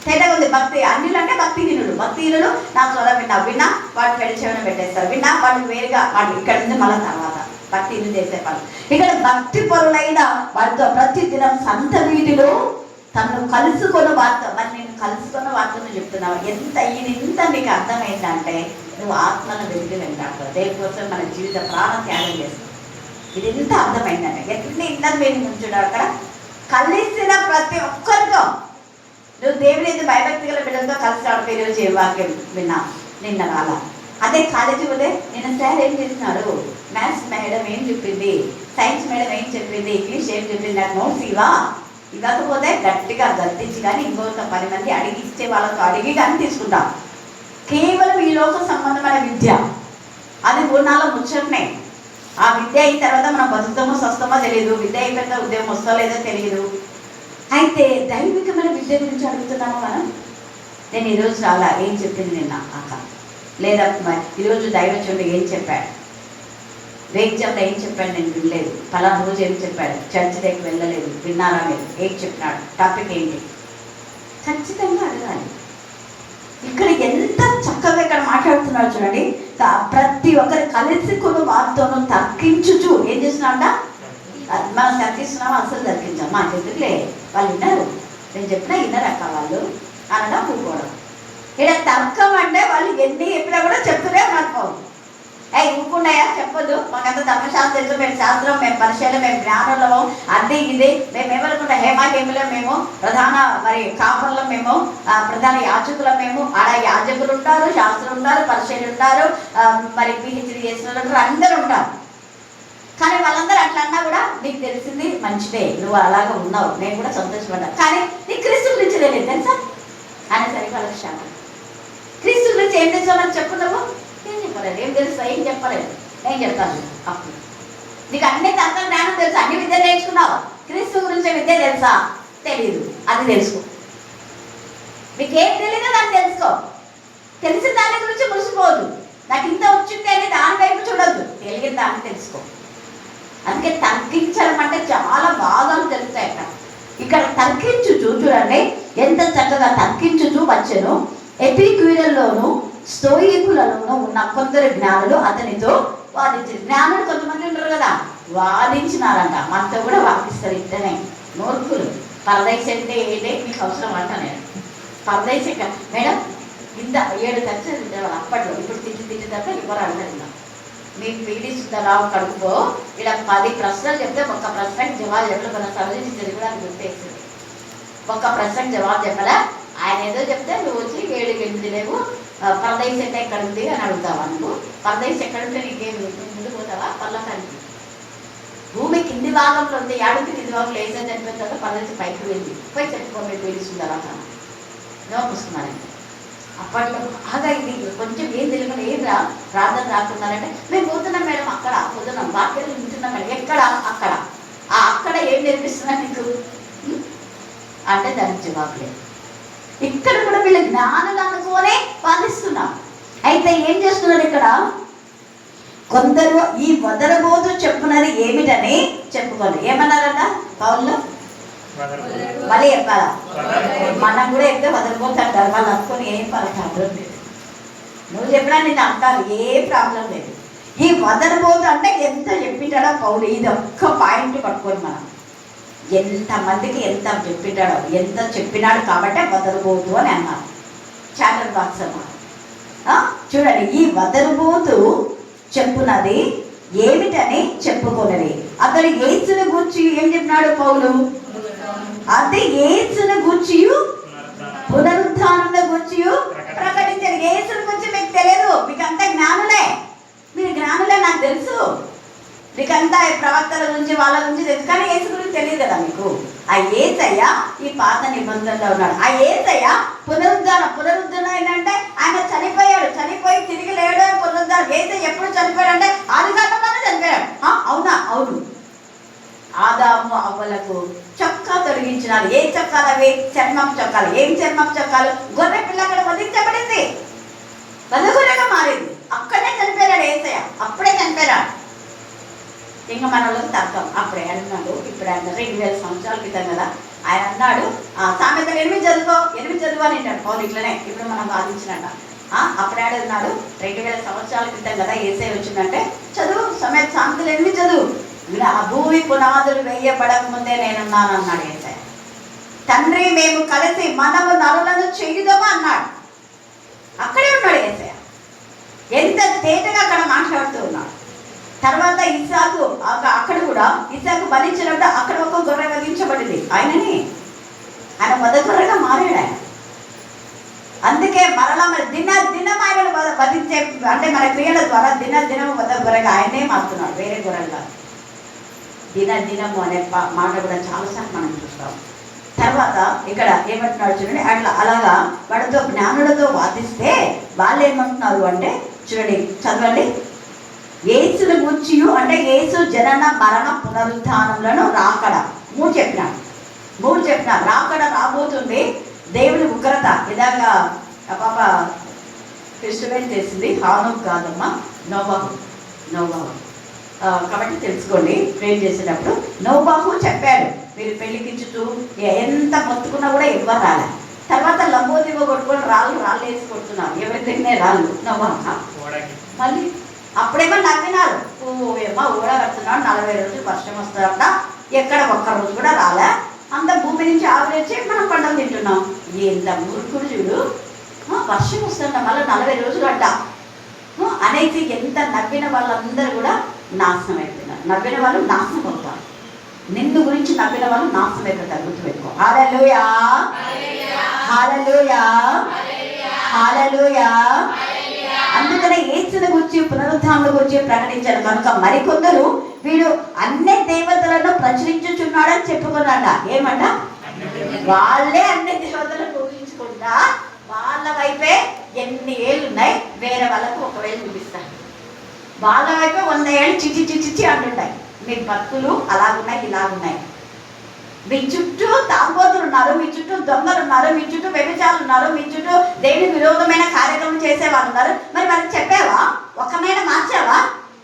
తేడా ఉంది. అన్యులు అంటే భక్తిహీనులు నా స్వరం విన్నా వాడు పెళ్లి చెవిన పెట్టేస్తారు, విన్నా వాళ్ళు వేరుగా వాళ్ళు ఇక్కడ నుంచి మళ్ళీ తర్వాత భక్తిహీనులు చేసే పనులు. ఇక్కడ భక్తి పరులైన వారితో ప్రతి దినం సంత వీటిలో తను కలుసుకున్న వార్త. మరి నేను కలుసుకున్న వార్తను చెప్తున్నావు. ఇంత నీకు అర్థమైందంటే నువ్వు ఆత్మను వెతికి వెంటాడుతావు. దేనికోసం మన జీవిత ప్రాణ త్యాగం చేస్తావు. ఇది ఎంత అర్థమైందంటే ఎట్లా ఇంత మేము ఉంచున్నావు. అక్కడ కలిసిన ప్రతి ఒక్కరితో నువ్వు దేవుని ఎందుకు భయభక్తి గల బిడ్డలతో కలిసి ఆడిపోయి ఈరోజు ఏ వాక్యం విన్నా నిన్న వాళ్ళ అదే కాలేజీ పోతే నిన్న సార్ ఏం చేస్తున్నారు, మ్యాథ్స్ మేడం ఏం చెప్పింది, సైన్స్ మేడం ఏం చెప్పింది, ఇంగ్లీష్ ఏం చెప్పింది, నాకు నోట్స్ ఇవ్వకపోతే గట్టిగా గర్తించి కానీ ఇంకొక 10 మంది అడిగి ఇచ్చే వాళ్ళతో అడిగి కానీ తీసుకుంటాం. కేవలం ఈ లోక సంబంధమైన విద్య అది 3-4 ముచ్చటనే. ఆ విద్య అయిన తర్వాత మనం బతుకుతామో స్వస్థమో తెలియదు, విద్య అయిపోయిన ఉద్యోగం వస్తో లేదో తెలియదు. అయితే దైవికమైన విద్య గురించి అడుగుతున్నాము మనం. నేను ఈరోజు చాలా ఏం చెప్పింది నిన్న అక్క, లేదా ఈరోజు దైవచండు ఏం చెప్పాడు, వేగ్జంలో ఏం చెప్పాడు నేను వినలేదు, పలానా రోజు ఏం చెప్పాడు, చర్చ్ దగ్గరికి వెళ్ళలేదు, విన్నారా మీరు, ఏం చెప్పినాడు, టాపిక్ ఏంటి, ఖచ్చితంగా అడగాలి. ఇక్కడ ఎంత చక్కగా ఇక్కడ మాట్లాడుతున్నాడు చూడండి. ప్రతి ఒక్కరు కలిసి కొన్ని వారితోనూ తర్కించుచు ఏం చేస్తున్నామంట, మనం తర్కిస్తున్నామా, అసలు తర్కించాం మా ఎందుకులే వాళ్ళు విన్నారు, నేను చెప్పినా విన్నారు అక్క వాళ్ళు అనడం ఊరుకోవడం. ఇక్కడ తర్కం అంటే వాళ్ళు ఎన్ని చెప్పినా కూడా చెప్తూనే ఉన్నారు. ఊరుకున్నాయా చెప్పొద్దు, మాకంత ధర్మశాస్త్రం తెలుసు, మేము శాస్త్రం, మేము పరిశీలన, మేము జ్ఞానులము, అది ఇది మేము ఏమనుకుంటాం, హేమలో మేము ప్రధాన కాపురులం, మేము ప్రధాన యాజకులం, మేము ఆడ యాజకులు ఉంటారు, శాస్త్రులు ఉంటారు, పరిశీలన ఉంటారు, పిహెచ్డీ చేసిన వాళ్ళు ఉంటారు, అందరూ ఉంటారు. కానీ వాళ్ళందరూ అట్లా అన్నా కూడా నీకు తెలిసింది మంచిదే, నువ్వు అలాగా ఉన్నావు, నేను కూడా సంతోషపడ్డాను, కానీ నీకు క్రీస్తు గురించి తెలియదు తెలుసా అనేసరికి వాళ్ళకి శాతం. క్రీస్తు గురించి ఏం తెలుసామని చెప్పు, నువ్వు ఏం చెప్పలేదు, ఏం తెలుసా, ఏం చెప్పలేదు, నేను చెప్తాను. అప్పుడు నీకు అన్ని తత్వ జ్ఞానం తెలుసు, అన్ని విద్య నేర్చుకున్నావు, క్రీస్తు గురించి విద్య తెలుసా, తెలీదు, అది తెలుసుకో. నీకేం తెలియదో దాన్ని తెలుసుకో, తెలిసిన దాని గురించి మురిసిపోదు. నాకు ఇంత వచ్చింది అని దాని వైపు చూడొద్దు, తెలియని దాన్ని తెలుసుకో. అందుకే తర్కించడం అంటే చాలా బాధలు తెలుస్తాయి. ఇక్కడ తర్కించుచు చూడండి ఎంత చక్కగా తర్కించుచు వచ్చెను. ఎపిక్యూరియల్లోను స్తోయికులలోనూ ఉన్న కొందరు జ్ఞానులు అతనితో వాదించారు. జ్ఞానులు కొంతమంది ఉంటారు కదా, వాదించినారంట. మనతో కూడా వాదిస్తారు ఇట్టనే మూర్ఖులు. పరదైస్ అంటే ఏంటి మీకు అవసరం అంట. నేను పరదైస్ మేడం ఇంత 7 ఖర్చులు తింటారు అప్పట్లో, ఇప్పుడు తిండి తప్ప ఇవ్వరు అంటారు. మీకు పీడి సుద్దరావు కడుపుకో ఇలా 10 ప్రశ్నలు చెప్తే ఒక్క ప్రశ్నకి జవాబు చెప్పలేదు. మన సరోజిని తెలుగుడానికి గుర్తేసింది, ఒక్క ప్రశ్నకి జవాబు చెప్పలే. ఆయన ఏదో చెప్తే నువ్వు వచ్చి 7 లేవు, పరదైస్ అంటే ఎక్కడ ఉంది అని అడుగుతావా, నువ్వు పరదైస్ ఎక్కడుంటే నీకేమి ముందు పోతావా, పల్లకానికి భూమి కింది భాగంలో ఉంది, ఏడుకి కింది భాగంలో వేసే చనిపోయిన తర్వాత పరదైస్ పైకి వెళ్ళి పోయి చెప్పుకోండి పీడి సుద్దరావు నో పుస్తున్నారండి. అప్పట్లో బాగా ఇది కొంచెం ఏం తెలియకుండా ఏం ప్రార్థన రాకున్నారంటే మేము పోతున్నాం మేడం, అక్కడ పోతున్నాం, వాక్యాలు వింటున్నాం మేడం, ఎక్కడ అక్కడ అక్కడ ఏం నేర్పిస్తున్నా నీకు అంటే దానికి జవాబు లేదు. ఇక్కడ కూడా వీళ్ళు జ్ఞానులు అనుకోనే వాదిస్తున్నాం. అయితే ఏం చేస్తున్నారు ఇక్కడ, కొందరు ఈ వదలబోతు చెప్పున్నది ఏమిటని చెప్పుకోండి. ఏమన్నారట పౌల్లో, మళ్ళీ చెప్పాలా, మనం కూడా చెప్తే వదలిపోతాడు వాళ్ళు అనుకొని ఏం పడతాడు. నువ్వు చెప్పినా నేను అంటారు, ఏ ప్రాబ్లం లేదు. ఈ వదలబోతు అంటే ఎంత చెప్పింటాడో పౌలు, ఇది ఒక్క పాయింట్ పట్టుకొని మనం ఎంతమందికి ఎంత చెప్పింటాడో, ఎంత చెప్పినాడు కాబట్టి వదలబోతు అని అన్నారు. చాటర్ బాక్స్ అన్నమాట. చూడండి, ఈ వదలబోతు చెప్పున్నది ఏమిటని చెప్పుకున్నది. అతడు యేసుని గూర్చి ఏం చెప్పినాడు పౌలు, అదే యేసుని గూర్చి పునరుత్థానం గూర్చి ప్రకటించారు. యేసుని గురించి మీకు తెలియదు, మీకు అంతా జ్ఞానులే, మీరు జ్ఞానులే నాకు తెలుసు, మీకంతా ప్రవక్తల గురించి వాళ్ళ గురించి తెలుసు, కానీ యేసు గురించి తెలియదు కదా మీకు. ఆ యేసయ్య ఈ పాత నిబంధనలో ఉన్నాడు. ఆ యేసయ్య పునరుద్ధరణ ఏంటంటే ఆయన చనిపోయాడు, చనిపోయి తిరిగి లేడు, పునరుద్ధరణ. యేసయ్య ఎప్పుడు చనిపోయాడంటే ఆదికాండంలోనే చనిపోయాడు. అవునా, అవును. ఆదాము అవ్వలకు చొక్కా తొలగించినారు. ఏ చొక్కాలు అవి, చర్మం చొక్కాలు. ఏం చర్మం చొక్కాలు? గొర్రె పిల్ల అక్కడ వధించబడింది. వదగొరగా మారింది. అక్కడనే చనిపోయాడు యేసయ్య, అప్పుడే చనిపోయాడు. ఇంకా మన వాళ్ళకి తర్కం అప్పుడే అన్నాడు, ఇప్పుడు అన్నాడు 2000 సంవత్సరాల క్రితం కదా ఆయన అన్నాడు. సామెతలు 8 చదువు అని అంటాడు పౌలు. ఇట్లనే ఇప్పుడు మనం వాదించినట్ట. అప్పుడే అన్నాడు 2000 సంవత్సరాల క్రితం కదా యేసయ్య వచ్చిందంటే చదువు సామెతలు 8 చదువు. ఆ భూమి పునాదులు వేయబడక ముందే నేనున్నాను అన్నాడు యేసయ్య. తండ్రి మేము కలిసి మనము నరులను చేయుదామా అన్నాడు. అక్కడే ఉన్నాడు యేసయ్య. ఎంత తేటగా అక్కడ మాట్లాడుతూ ఉన్నాడు. తర్వాత ఇస్సాకు అక్కడ కూడా ఇస్సాకు బలించినప్పుడు అక్కడ ఒక గొర్రె వధించబడింది. ఆయన మొదటిగా మారాడు ఆయన. అందుకే మరలా మరి దినం ఆయనను వధించే అంటే మన క్రియల ద్వారా దినం గొర్రెగా ఆయనే మారుతున్నాడు, వేరే గొర్రెగా. దినము అనే మాట కూడా చాలాసార్లు మనం చూస్తాం. తర్వాత ఇక్కడ ఏమంటున్నాడు చూడండి, అలాగా వాడితో జ్ఞానులతో వాదిస్తే వాళ్ళు ఏమంటున్నారు అంటే చూడండి, చదవండి. యేసును గూర్చి అంటే యేసు జనన మరణ పునరుత్థానములను రాకడ 3 చెప్పినాడు. రాకడ రాబోతుంది, దేవుని ఉగ్రత. ఇలాగా పాప క్రిస్టబెల్ చేసింది, హానోకు కాదమ్మా, నోవాహు. కాబట్టి తెలుసుకోండి, ప్రేర్ చేసేటప్పుడు నోవాహు చెప్పాడు మీరు పెళ్లికి చుట్టూ ఎంత మొత్తుకున్నా కూడా ఎవ్వరు రాలే. తర్వాత లంబోదివ్వ కొట్టుకొని రాళ్ళు వేసి కొడుతున్నారు, ఎవరికైనా రాళ్ళు నోవాహు. మళ్ళీ అప్పుడేమో నవ్వినారు, ఏమో ఊడ కడుతున్నాడు, 40 రోజులు వర్షం వస్తుందంట, ఎక్కడ ఒక్క రోజు కూడా రాలే, అంత భూమి నుంచి ఆవిరేసి మనం పంటలు తింటున్నాం. ఎంత మూర్ఖుడు చూడు, వర్షం వస్తుంట మళ్ళీ 40 రోజులు అంట అనేది. ఎంత నవ్విన వాళ్ళందరూ కూడా నాశనం అయిపోయినారు. నవ్విన వాళ్ళు నాశనం అవుతారు. నిన్ను గురించి నవ్విన వాళ్ళు నాశనం అయిపోతారు, గుర్తుపెట్టుకో. హల్లెలూయా, హల్లెలూయా, హల్లెలూయా. అందుకనే యేసుని గురించి పునరుత్థానం గురించి ప్రకటించారు కనుక మరికొందరు వీడు అన్ని దేవతలను ప్రచురించుచున్నాడని చెప్పుకున్నాడ. ఏమంట? వాళ్ళే అన్ని దేవతలను పూజించుకుంటా వాళ్ళ వైపే ఎన్ని ఏళ్ళు ఉన్నాయి, వేరే వాళ్ళకు 1,000 చూపిస్తారు. వాళ్ళ వైపే 100 ఏళ్ళు చిచ్చి అంటుంటాయి. మీ భక్తులు అలాగున్నాయి, ఇలాగున్నాయి. మీ చుట్టూ తాగుబోతులు ఉన్నారు, మీ చుట్టూ దొంగలు ఉన్నారు, మీ చుట్టూ వ్యభిచారులు ఉన్నారు, మీ చుట్టూ దేవుని విరోధమైన కార్యక్రమం చేసేవాళ్ళు ఉన్నారు. మరి వాళ్ళకి చెప్పావా? ఒక్కమైనా మార్చావా?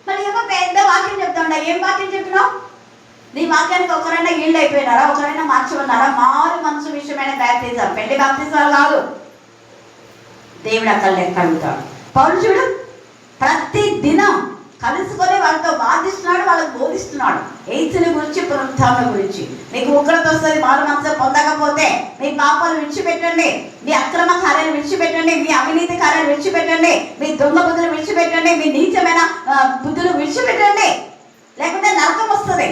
మరి ఏమో పెద్ద వాక్యం చెప్తాండా. ఏం వాక్యం చెప్పినావు? నీ వాక్యానికి ఒకరైనా ఈల్డ్ అయిపోయినారా? ఒకరైనా మార్చమన్నారా? మారు మనసు విషయమైన బ్యాప్టిజం, పెళ్లి బాప్తిజాలు కాదు. దేవుడు అక్కడ లెక్క అడుగుతాడు. పౌలు చూడు, ప్రతి దినం కలుసుకొని వాళ్ళతో వాదిస్తున్నాడు, వాళ్ళకి బోధిస్తున్నాడు యేసుని గురించి, పునరుత్థానం గురించి. మీకు ఉగ్రత వస్తుంది, మారు మనసు పొందకపోతే మీ పాపాలు విడిచిపెట్టండి, మీ అక్రమ కార్యాలు విడిచిపెట్టండి, మీ అవినీతి కార్యాలు విడిచిపెట్టండి, మీ దొంగ బుద్ధులు విడిచిపెట్టండి, మీ నీచమైన బుద్ధులు విడిచిపెట్టండి, లేకపోతే నరకం వస్తుంది.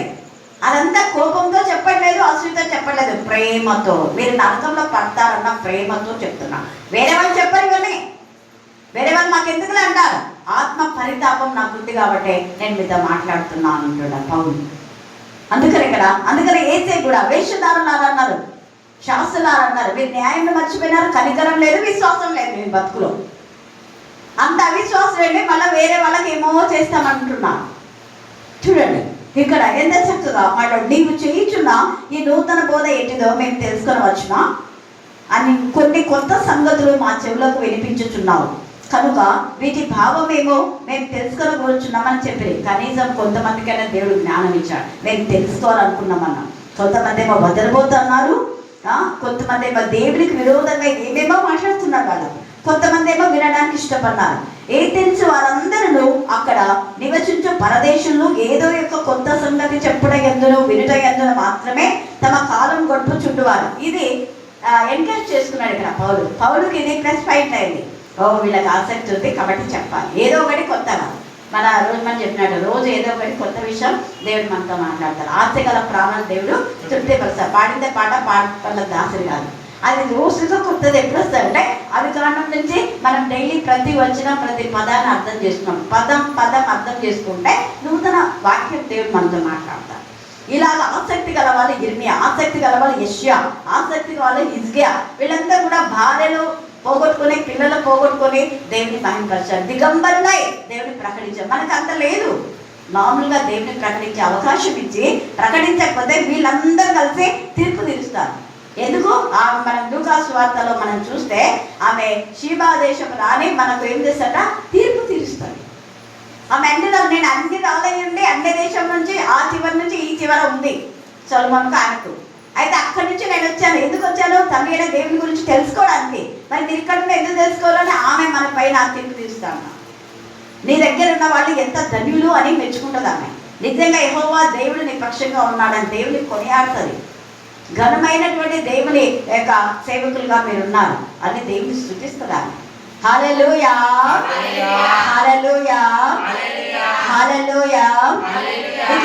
అదంతా కోపంతో చెప్పట్లేదు, అసూయతో చెప్పట్లేదు, ప్రేమతో. మీరు నరకంలో పడతారన్న ప్రేమతో చెప్తున్నా. వేరే వాళ్ళు చెప్పరు ఇవన్నీ. వేరే వాళ్ళు మాకు ఎందుకులే అంటారు. ఆత్మ పరితాపం నాకు ఉంది కాబట్టి నేను మీతో మాట్లాడుతున్నాను అంటున్నా పౌలు. అందుకని యేసే కూడా వేషధారులారు అన్నారు, శాస్త్రులారు అన్నారు. మీరు న్యాయాన్ని మర్చిపోయినారు, కనికరం లేదు, విశ్వాసం లేదు మీ బతుకులో. అంత అవిశ్వాసం వెళ్ళి మళ్ళీ వేరే వాళ్ళకి ఏమో చేస్తామంటున్నారు. చూడండి ఇక్కడ ఎంత చక్కగా మాట్లాడు. నీవు చేయించున్న ఈ నూతన బోధ ఏంటిదో మేము తెలుసుకొని వచ్చినా అని కొన్ని కొత్త సంగతులు మా చెవులకు వినిపించుచున్నావు కనుక వీటి భావమేమో మేము తెలుసుకొని కూర్చున్నామని చెప్పి కనీసం కొంతమందికైనా దేవుడు జ్ఞానం ఇచ్చాడు. మేము తెలుసుకోవాలనుకున్నామన్నా. కొంతమంది ఏమో వదలబోతున్నారు, కొంతమంది ఏమో దేవుడికి విరోధంగా ఏమేమో మాట్లాడుతున్నారు వాళ్ళు, కొంతమంది ఏమో వినడానికి ఇష్టపడ్డారు. ఏథెన్స్ వారందరూ అక్కడ నివసించు పరదేశులు ఏదో యొక్క కొత్త సంగతి చెప్పుట యందును వినుట యందును మాత్రమే తమ కాలం గడుపుచుండువారు. ఇది ఎంకరేజ్ చేసుకున్నాడు ఇక్కడ పౌలుకి. ఇది ప్లస్ పాయింట్ అయింది. వీళ్ళకి ఆసక్తి ఉంది కాబట్టి చెప్పాలి ఏదో ఒకటి కొత్తగా. మన రోజు మనం చెప్పినట్టు రోజు ఏదో ఒకటి కొత్త విషయం దేవుడు మనతో మాట్లాడతారు. ఆస్తి గల ప్రాణాలు దేవుడు తృప్తిపరుస్తారు. పాడితే పాట పాటల దాసులు కాదు. అది రోజుగా కొత్తది ఎప్పుడు వస్తాయంటే అది కారణం నుంచి మనం డైలీ ప్రతి పదాన్ని అర్థం చేసుకున్నాం. పదం అర్థం చేసుకుంటే నూతన వాక్యం దేవుడు మనతో మాట్లాడతారు. ఇలాగ ఆసక్తి గల వాళ్ళు ఇర్మియా, ఆసక్తి గల వాళ్ళు యెషయా, ఆసక్తి గల వాళ్ళు హిజ్కియా, వీళ్ళంతా కూడా భార్యలు పోగొట్టుకొని పిల్లలు పోగొట్టుకొని దేవుని మహిమపరిచారు. దిగంబరులై దేవుని ప్రకటించారు. మనకు అంత లేదు. మామూలుగా దేవుని ప్రకటించే అవకాశం ఇచ్చి ప్రకటించకపోతే వీళ్ళందరూ కలిసి తీర్పు తీరుస్తారు. ఎందుకు? మనం లూకాసు సువార్తలో మనం చూస్తే ఆమె షీబా దేశం రాని మనకు ఏం చేస్తాట తీర్పు తీరుస్తుంది. ఆమె అంటున్నారు, నేను అన్ని రాలయండి, అన్ని దేశం నుంచి ఆ చివరి నుంచి ఈ చివర ఉంది సొలొమోనుకు ఆయనకు. అయితే అక్కడి నుంచి నేను వచ్చాను. ఎందుకు వచ్చాను? తండ్రి అయిన దేవుని గురించి తెలుసుకోవడానికి. మరి మీరు ఇక్కడ ఎందుకు తెలుసుకోవాలని ఆమె మన పైన తీర్పు తీరుస్తాను. నీ దగ్గర ఉన్న వాళ్ళు ఎంత ధన్యులు అని మెచ్చుకుంటుంది ఆమె. నిజంగా యెహోవా దేవుడు నీ పక్షంగా ఉన్నాడని దేవుని కొనియాడుతుంది. ఘనమైనటువంటి దేవుని యొక్క సేవకులుగా మీరు ఉన్నారు అని దేవుని స్తుతిస్తుంది ఆమె. హల్లెలూయా, హల్లెలూయా, హల్లెలూయా.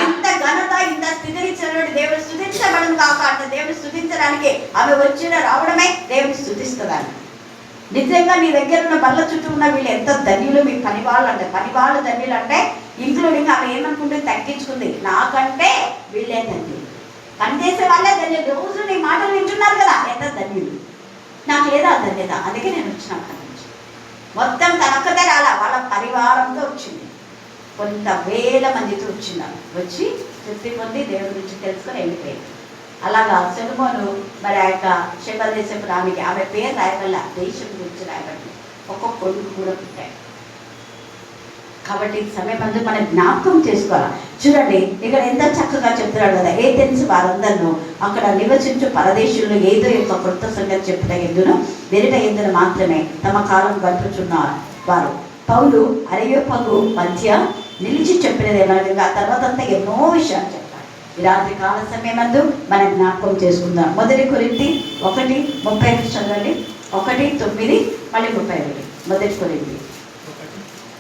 ఇంత ఘనత, ఇంత స్థితిని ఇచ్చినటువంటి దేవుడు స్తుతించబడను కాక అంటే దేవుని స్తుతించడానికి ఆమె రావడమే దేవుని స్తుతిస్తుంది ఆమె. నిజంగా నీ దగ్గర ఉన్న బల్ల చుట్టూ ఉన్న వీళ్ళు ఎంత ధన్యులు, మీ పనివాళ్ళు అంటే పనివాళ్ళు ధన్యులు అంటే ఇంక్లూడింగ్ ఆమె ఏమనుకుంటుంది, తగ్గించుకుంది. నాకంటే వీళ్ళే ధన్యులు, పనిచేసే వాళ్ళే ధన్యులు. రోజు నీ మాటలు వింటున్నారు కదా, ఎంత ధన్యులు. నాకు లేదా ధన్యత, అందుకే నేను వచ్చిన అక్కడి నుంచి. మొత్తం తనొక్కదే రాలా, వాళ్ళ పరివారంతో వచ్చింది. కొంత వేల మందితో వచ్చిందాను. వచ్చి తృప్తి పొంది దేవుడి గురించి తెలుసుకొని వెళ్ళిపోయింది. అలాగా సొలొమోను మరి ఆ యొక్క షెబా దేశపు రామికి ఆమె పేరు రాయబల్ల, దేశం గురించి రాయబడి ఒక్కొక్క కొడుకు కూడా పుట్టాడు. కాబట్టి ఈ సమయం అందు మనం జ్ఞాపకం చేసుకోవాలి. చూడండి ఇక్కడ ఎంత చక్కగా చెప్తున్నాడు కదా, ఏ తెలుసు వారందరూ అక్కడ నివసించు పరదేశులు ఏదో యొక్క కృత సంగతి చెప్పుట ఎందును వెరిట ఎందును మాత్రమే తమ కాలం గడుపుచున్నారు వారు. పౌలు అరెయోపగు మధ్య నిలిచి చెప్పినది ఏమనగా తర్వాత అంతా ఎన్నో విషయాలు చెప్పాలి. ఈ రాత్రి కాల సమయమందు మనం జ్ఞాపకం చేసుకుందాం. 1 కొరింథీ 1:30 చదవండి. 1:9 మళ్ళీ 31. 1 కొరింథీ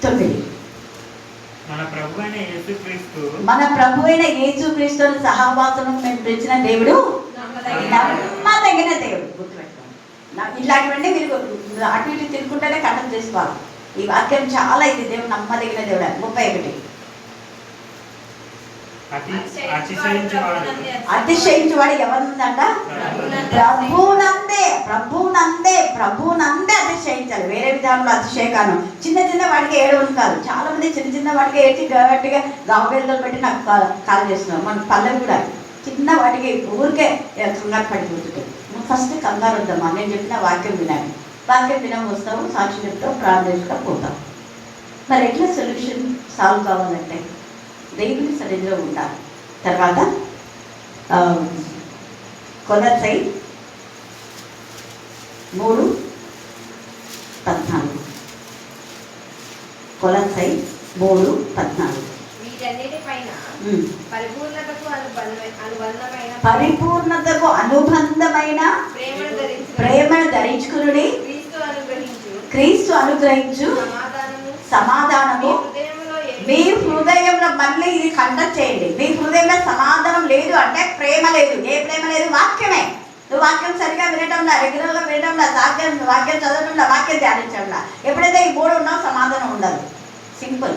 9. మన ప్రభు అయిన యేసుక్రీస్తు సహవాసం మేము పిలిచిన దేవుడు నమ్మదగిన దేవుడు. గుర్తుపెట్టుకోండి. ఇలాంటివన్నీ మీరు అటు ఇటు తిరుగుకుంటేనే కథం చేసుకోవాలి. ఈ వాక్యం చాలా ఇది, దేవుడు నమ్మదగిన దేవుడు. 31. అతిశయించువాడు ఎవరుందంట? ప్రభునందే. ప్రభునందే, ప్రభునందే అతిశయించాలి. వేరే విధానంలో అతిశయకాను. చిన్న చిన్న వాటికి ఏడవని కాదు. చాలా మంది చిన్న చిన్న వాటికి ఏడ్చి గట్టిగా గావెళ్ళలు పెట్టి నాకు కాల్ చేస్తున్నాం. మన పల్లెలు కూడా చిన్న వాటికి ఊరికే కంగారు పడిపోతుంటాయి. ఫస్ట్ కంగారు వద్దామా, నేను చెప్పిన వాక్యం వినాలి. వాక్యం వినం వస్తాము, సాక్షి చెప్తాం, ప్రార్థించుగా పోతాం. మరి ఎట్లా సొల్యూషన్ సాల్వ్ కావాలంటే దేవుని సన్నిధిలో ఉండాలి. తర్వాత కొలస్సై 3:14. కొలస్సై 3:14. పరిపూర్ణతకు అనుబంధమైన ప్రేమను ధరించుకుని క్రీస్తు అనుగ్రహించు సమాధానము మీ హృదయంలో. మళ్ళీ ఇది కండక్ట్ చేయండి. మీ హృదయంలో సమాధానం లేదు అంటే ప్రేమ లేదు. ఏ ప్రేమ లేదు? వాక్యమే. నువ్వు వాక్యం సరిగా వినటంలా, రెగ్యులర్గా వినటంలా, వాక్యం చదవటంలా, వాక్యం ధ్యానించడంలా. ఎప్పుడైతే ఈ 3 ఉన్నావు సమాధానం ఉండదు. సింపుల్.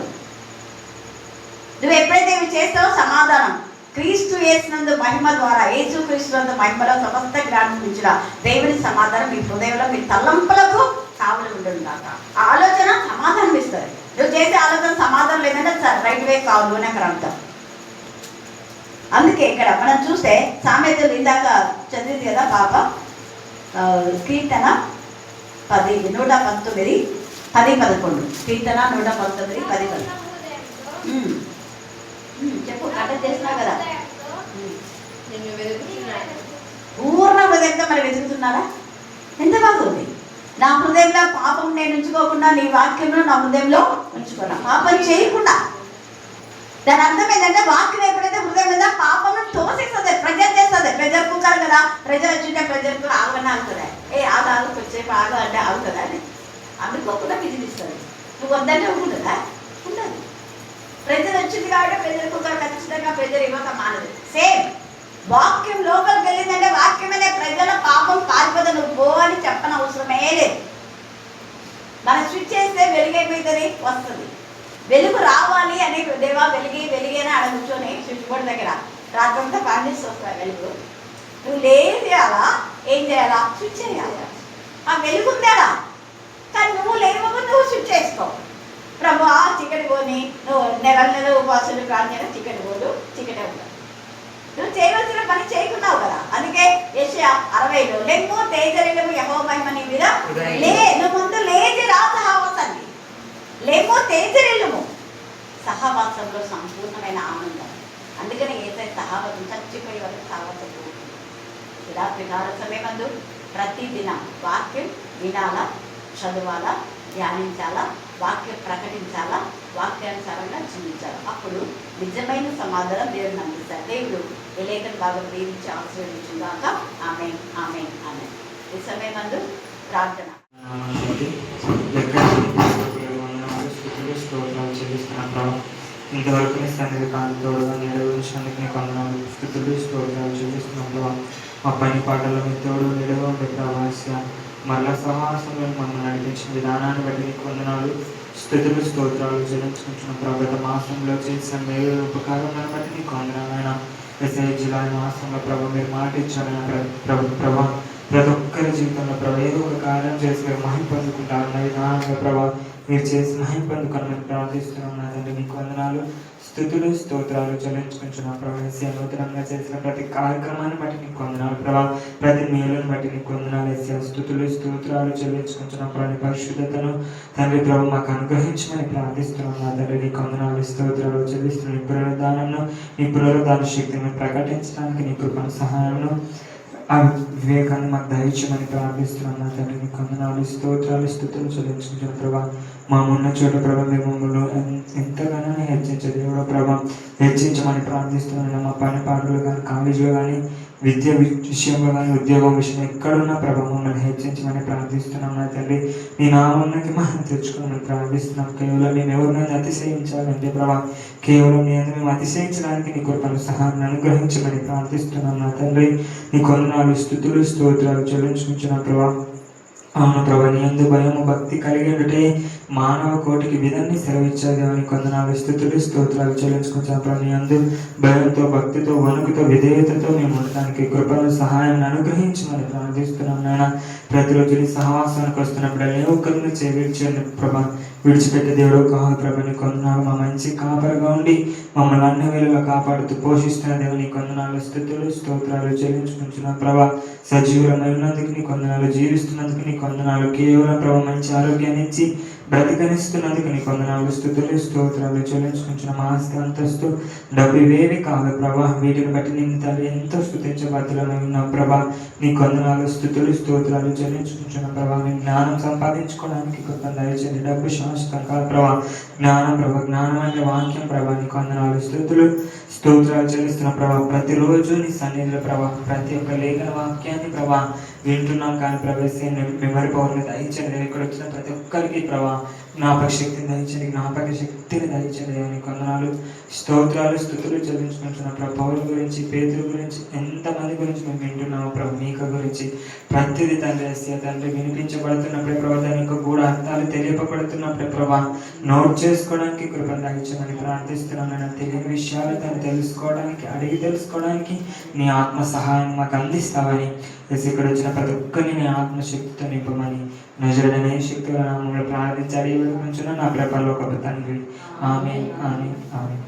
నువ్వు ఎప్పుడైతే ఇవి చేస్తావో సమాధానం. క్రీస్తు యేసునందు మహిమ ద్వారా, యేసు క్రీస్తునందు మహిమలో సమస్త జ్ఞానం నుంచిన దేవుని సమాధానం మీ హృదయంలో, మీ తలంపులకు కావలి ఉండదు కాక. ఆలోచన సమాధానం ఇస్తుంది. నువ్వు చేసే ఆలోచన సమాధానం లేదంటే రైట్ వే కావాలి అని అక్కడ అర్థం. అందుకే ఇక్కడ మనం చూస్తే సామెతలు ఇందాక చదివింది కదా పాప, కీర్తన 119, 10-11. కీర్తన 119, 10-11. చెప్పు, కథ చేసినా కదా. పూర్ణ హృదయంతో మరి వెతుకుతున్నారా? ఎంత బాగుంది. నా హృదయంలో పాపం నేను ఉంచుకోకుండా నీ వాక్యంలో నా హృదయంలో ఉంచుకున్నా, పాపం చేయకుండా. దాని అర్థం ఏంటంటే వాక్యం ఎప్పుడైతే హృదయం మీద పాపం తోసేస్తుంది, ప్రెజర్ చేస్తుంది. ప్రెజర్ కుక్కర్ కదా, ప్రెజర్ వచ్చింటే ప్రెజర్ కుక్కర్ ఆగనే ఆగుతుంది. ఆగు కొంచెంసేపు ఆగు అంటే ఆగుతుందా అని అందుకోకుండా విధిస్తుంది. నువ్వు వద్దంటే ఉంటుందా? ఉండదు. ప్రెజర్ వచ్చింది కాబట్టి ప్రెజర్ కుక్కర్ ఖచ్చితంగా ప్రెజర్ ఇవ్వక మానదు. సేమ్ వాక్యం లోపలికి వెళ్ళిందంటే వాక్యమనే ప్రజల పాపం పారిపోతే నువ్వు పో అని చెప్పనవసరమే లేదు. మనం స్విచ్ చేస్తే వెలుగైపోతుంది, వస్తుంది. వెలుగు రావాలి అని దేవా వెలిగేనా అక్కడ కూర్చొని స్విచ్ బోర్డు దగ్గర రాత్రంతా పాండిస్తూ వస్తాయి వెలుగు. నువ్వు లేదు చేయాలా, ఏం చేయాలా? స్విచ్ చేయాలి. ఆ వెలుగు ఉందాడా, కానీ నువ్వు లేవకు నువ్వు స్విచ్ చేసుకో. ప్రభు చికెన్ పోని, నువ్వు నెల ఉపవాసాలు ప్రార్థన చికెన్ పోదు, చికెనే ఉండదు. నువ్వు చేయవలసిన పని చేయకున్నావు కదా. అందుకే యెషయా 60లో లెమ్ము తేజరిల్లము యెహోవా నువ్వు ముందు లేచి రా సహవాసాన్ని, లేమో తేజరిల్లుము. సహవాసంలో సంపూర్ణమైన ఆనందం. అందుకని ఏదైతే సహవాసం చచ్చిపోయే వరకు సహవాసం రాత్రి కాల సమయమందు ప్రతిదినం వాక్యం వినాలా, చదవాలా, ధ్యానించాలా, వాక్యం ప్రకటించాలా, వాక్యానుసారంగా జీవించాలి. అప్పుడు నిజమైన సమాధానం దేవుడిని అందిస్తారు. దేవుడు ఈ లేఖన బాగా ప్రేమించి ఆశీర్వదించుగాక. ఆమేన్, ఆమేన్, ఆమేన్. ఈ సమయమందు ప్రార్థన. ఇంతవరకు నీ సన్నిధి కాంతోడుగా నిర్వహించినందుకు నీకు వందనాలు, స్తుతులు స్తోత్రాలు చెల్లిస్తున్నాం ప్రభావ. మా పని పాటల్లో మీ తోడు నిలువ ఉండే ప్రవాస్య మరలా సహవాసంలో మమ్మల్ని నడిపించిన విధానాన్ని బట్టి నీకు వందనాలు, స్తుతులు స్తోత్రాలు చెల్లించుకుంటున్నాం ప్రభావ. గత మాసంలో చేసిన మేలు ఉపకారాలను బట్టి నీకు వందనాలైనా ఎస్ఐ జులై మాసంలో ప్రభావ మీరు మాట ఇచ్చారైనా ప్రభావ ప్రతి ఒక్కరి జీవితంలో ప్రభావ ఏదో ఒక కార్యం చేసి మీరు మహిమ పొందుకుంటారు అన్న విధానంగా ప్రభావ మీరు చేసి మహిమ పొందుకొని ప్రార్థిస్తున్నాం. నా తండ్రి నీకు వందనాలు, స్తుతులు స్తోత్రాలు చెల్లించుకుంటున్నాం ప్రభావ. ఎస్ఐ నూతనంగా చేసిన ప్రతి కార్యక్రమాన్ని బట్టి నీకు వందనాలు ప్రభావ, ప్రతి మేలుని బట్టి నీకు వందనాలు ఎస్ఐ. స్తుతులు స్తోత్రాలు చెల్లించుకుంటున్నాం ప్రభావ. నీ పరిశుద్ధతను తండ్రి ప్రభావ మాకు అనుగ్రహించమని ప్రార్థిస్తున్నాం. నా తండ్రి నీకు వందనాలు స్తోత్రాలు చెల్లిస్తున్నాం. నీ పునరుద్ధానంను, నీ పునరుద్ధాన శక్తిని ప్రకటించడానికి నీ కృపణ సహాయంను ఆ వివేకాన్ని మాకు దయచేయమని ప్రార్థిస్తున్నాం. నా తండ్రి నీకు వందనాలు స్తోత్రాలు స్తుతులు చెల్లించుకుంటున్న ప్రభా. మా ఉన్న చోట ప్రభా మేము మమ్మల్ని ఎంతగానో హెచ్చించే దేవుడు ప్రభా హెచ్చించమని ప్రార్థిస్తున్నాను. మా పని పాటలు కానీ, కాలేజీలో కానీ, విద్య విషయంలో కానీ, ఉద్యోగం విషయంలో ఎక్కడున్నా ప్రభా మమ్మల్ని హెచ్చించమని ప్రార్థిస్తున్నాం. నా తండ్రి నీ నామానికి మనం తెచ్చుకోమని ప్రార్థిస్తున్నాం. కేవలం మేము ఎవరినైనా అతిశయించాలంటే ప్రభా కేవలం మేము అతిశయించడానికి నీ కృపను సహాయాన్ని అనుగ్రహించమని ప్రార్థిస్తున్నాం. నా తండ్రి నీ వందనాలు స్తుతులు స్తోత్రాలు చెల్లించుకుంటున్నాం ప్రభా. అవును ప్రభా నీ యందు భయము భక్తి కలిగి ఉంటే మానవ కోటికి విధాన్ని సెలవిచ్చారు. అని కొందనాలు స్తుతులు స్తోత్రాలు చెల్లించుకుంటున్నాం ప్రభా. నీ యందు భయంతో భక్తితో వణుకుతో విధేయతతో మేము ఉండటానికి కృపను సహాయాన్ని అనుగ్రహించమని ప్రార్థిస్తున్నాం. నాయన ప్రతిరోజు నీ సహవాసానికి వస్తున్నప్పుడు ఏ ఒక్కరిని చేర్చండి ప్రభా. విడిచిపెట్టే దేవుడు కాదు ప్రభా. నీ కొందనాలు మా మంచి కాపరిగా ఉండి మమ్మల్ని అన్ని వేళలా కాపాడుతూ పోషిస్తున్న దేవుని కొందనాలు స్తుతులు స్తోత్రాలు చెల్లించుకుంటున్నాం ప్రభా. సజీవులమై ఉన్నందుకు నీ కొందనాలు, జీవిస్తున్నందుకు నీ కొందనాలు, కేవలం ప్రభా మంచి ఆరోగ్యాన్ని ఇచ్చి బ్రతికనిస్తున్నందుకు నీ కొందనాలు, స్తుతులు స్తోత్రాలు చెల్లించుకుంటున్నాం. ఆస్తి అంతస్తు డబ్బు ఇవేవి కాదు ప్రభా. వీటిని బట్టి నేను తల్లి ఎంతో స్తుతించబద్దులమై ఉన్నాం ప్రభా. నీ కొందనాలు స్తుతులు స్తోత్రాలు చెల్లించుకుంటున్నాం ప్రభా. మేము జ్ఞానం సంపాదించుకోవడానికి కృప దయచేయండి. డబ్బు శాశ్వతం కాదు ప్రభా. జ్ఞానం ప్రభా, జ్ఞానం అంటే వాక్యం ప్రభా. నీ కొందనాలు స్తుతులు స్తోత్రాలు చెల్లిస్తున్న ప్రభా. ప్రతిరోజు నీ సన్నిధిలో ప్రభా ప్రతి ఒక్క లేఖన వాక్యాన్ని ప్రభా వింటున్నాం కానీ ప్రవేశం మెమరీ పవర్ని దయచేయండి. ఇక్కడ వచ్చిన ప్రతి ఒక్కరికి ప్రభా జ్ఞాపక శక్తిని దయచేయండి, జ్ఞాపక శక్తిని దయచేయండి. దేవుని కొందనాలు స్తోత్రాలు స్తుతులు చెల్లించుకుంటున్నాం ప్రభా. పౌలు గురించి, పేతురు గురించి, ఎంతమంది గురించి మేము వింటున్నాము ప్రభా. మీక గురించి ప్రతిదీ తండ్రి తండ్రి వినిపించబడుతున్నప్పుడే ప్రభా, దాని యొక్క గూఢ అర్థాలు తెలియపబడుతున్నప్పుడే ప్రభా నోట్ చేసుకోవడానికి కృపను దయచేయమని ప్రార్థిస్తున్నాను. నేను తెలియని విషయాలు దాన్ని తెలుసుకోవడానికి, అడిగి తెలుసుకోవడానికి నీ ఆత్మ సహాయం మాకు అందిస్తావని ఇక్కడ వచ్చిన ప్రతి ఒక్కరిని నీ ఆత్మశక్తితో నింపమని నజరుడనే శక్తిగా మమ్మల్ని ప్రార్థించాలి. నా ప్రేపల్లో ఒక తండ్రి. ఆమేన్, ఆమేన్, ఆమేన్.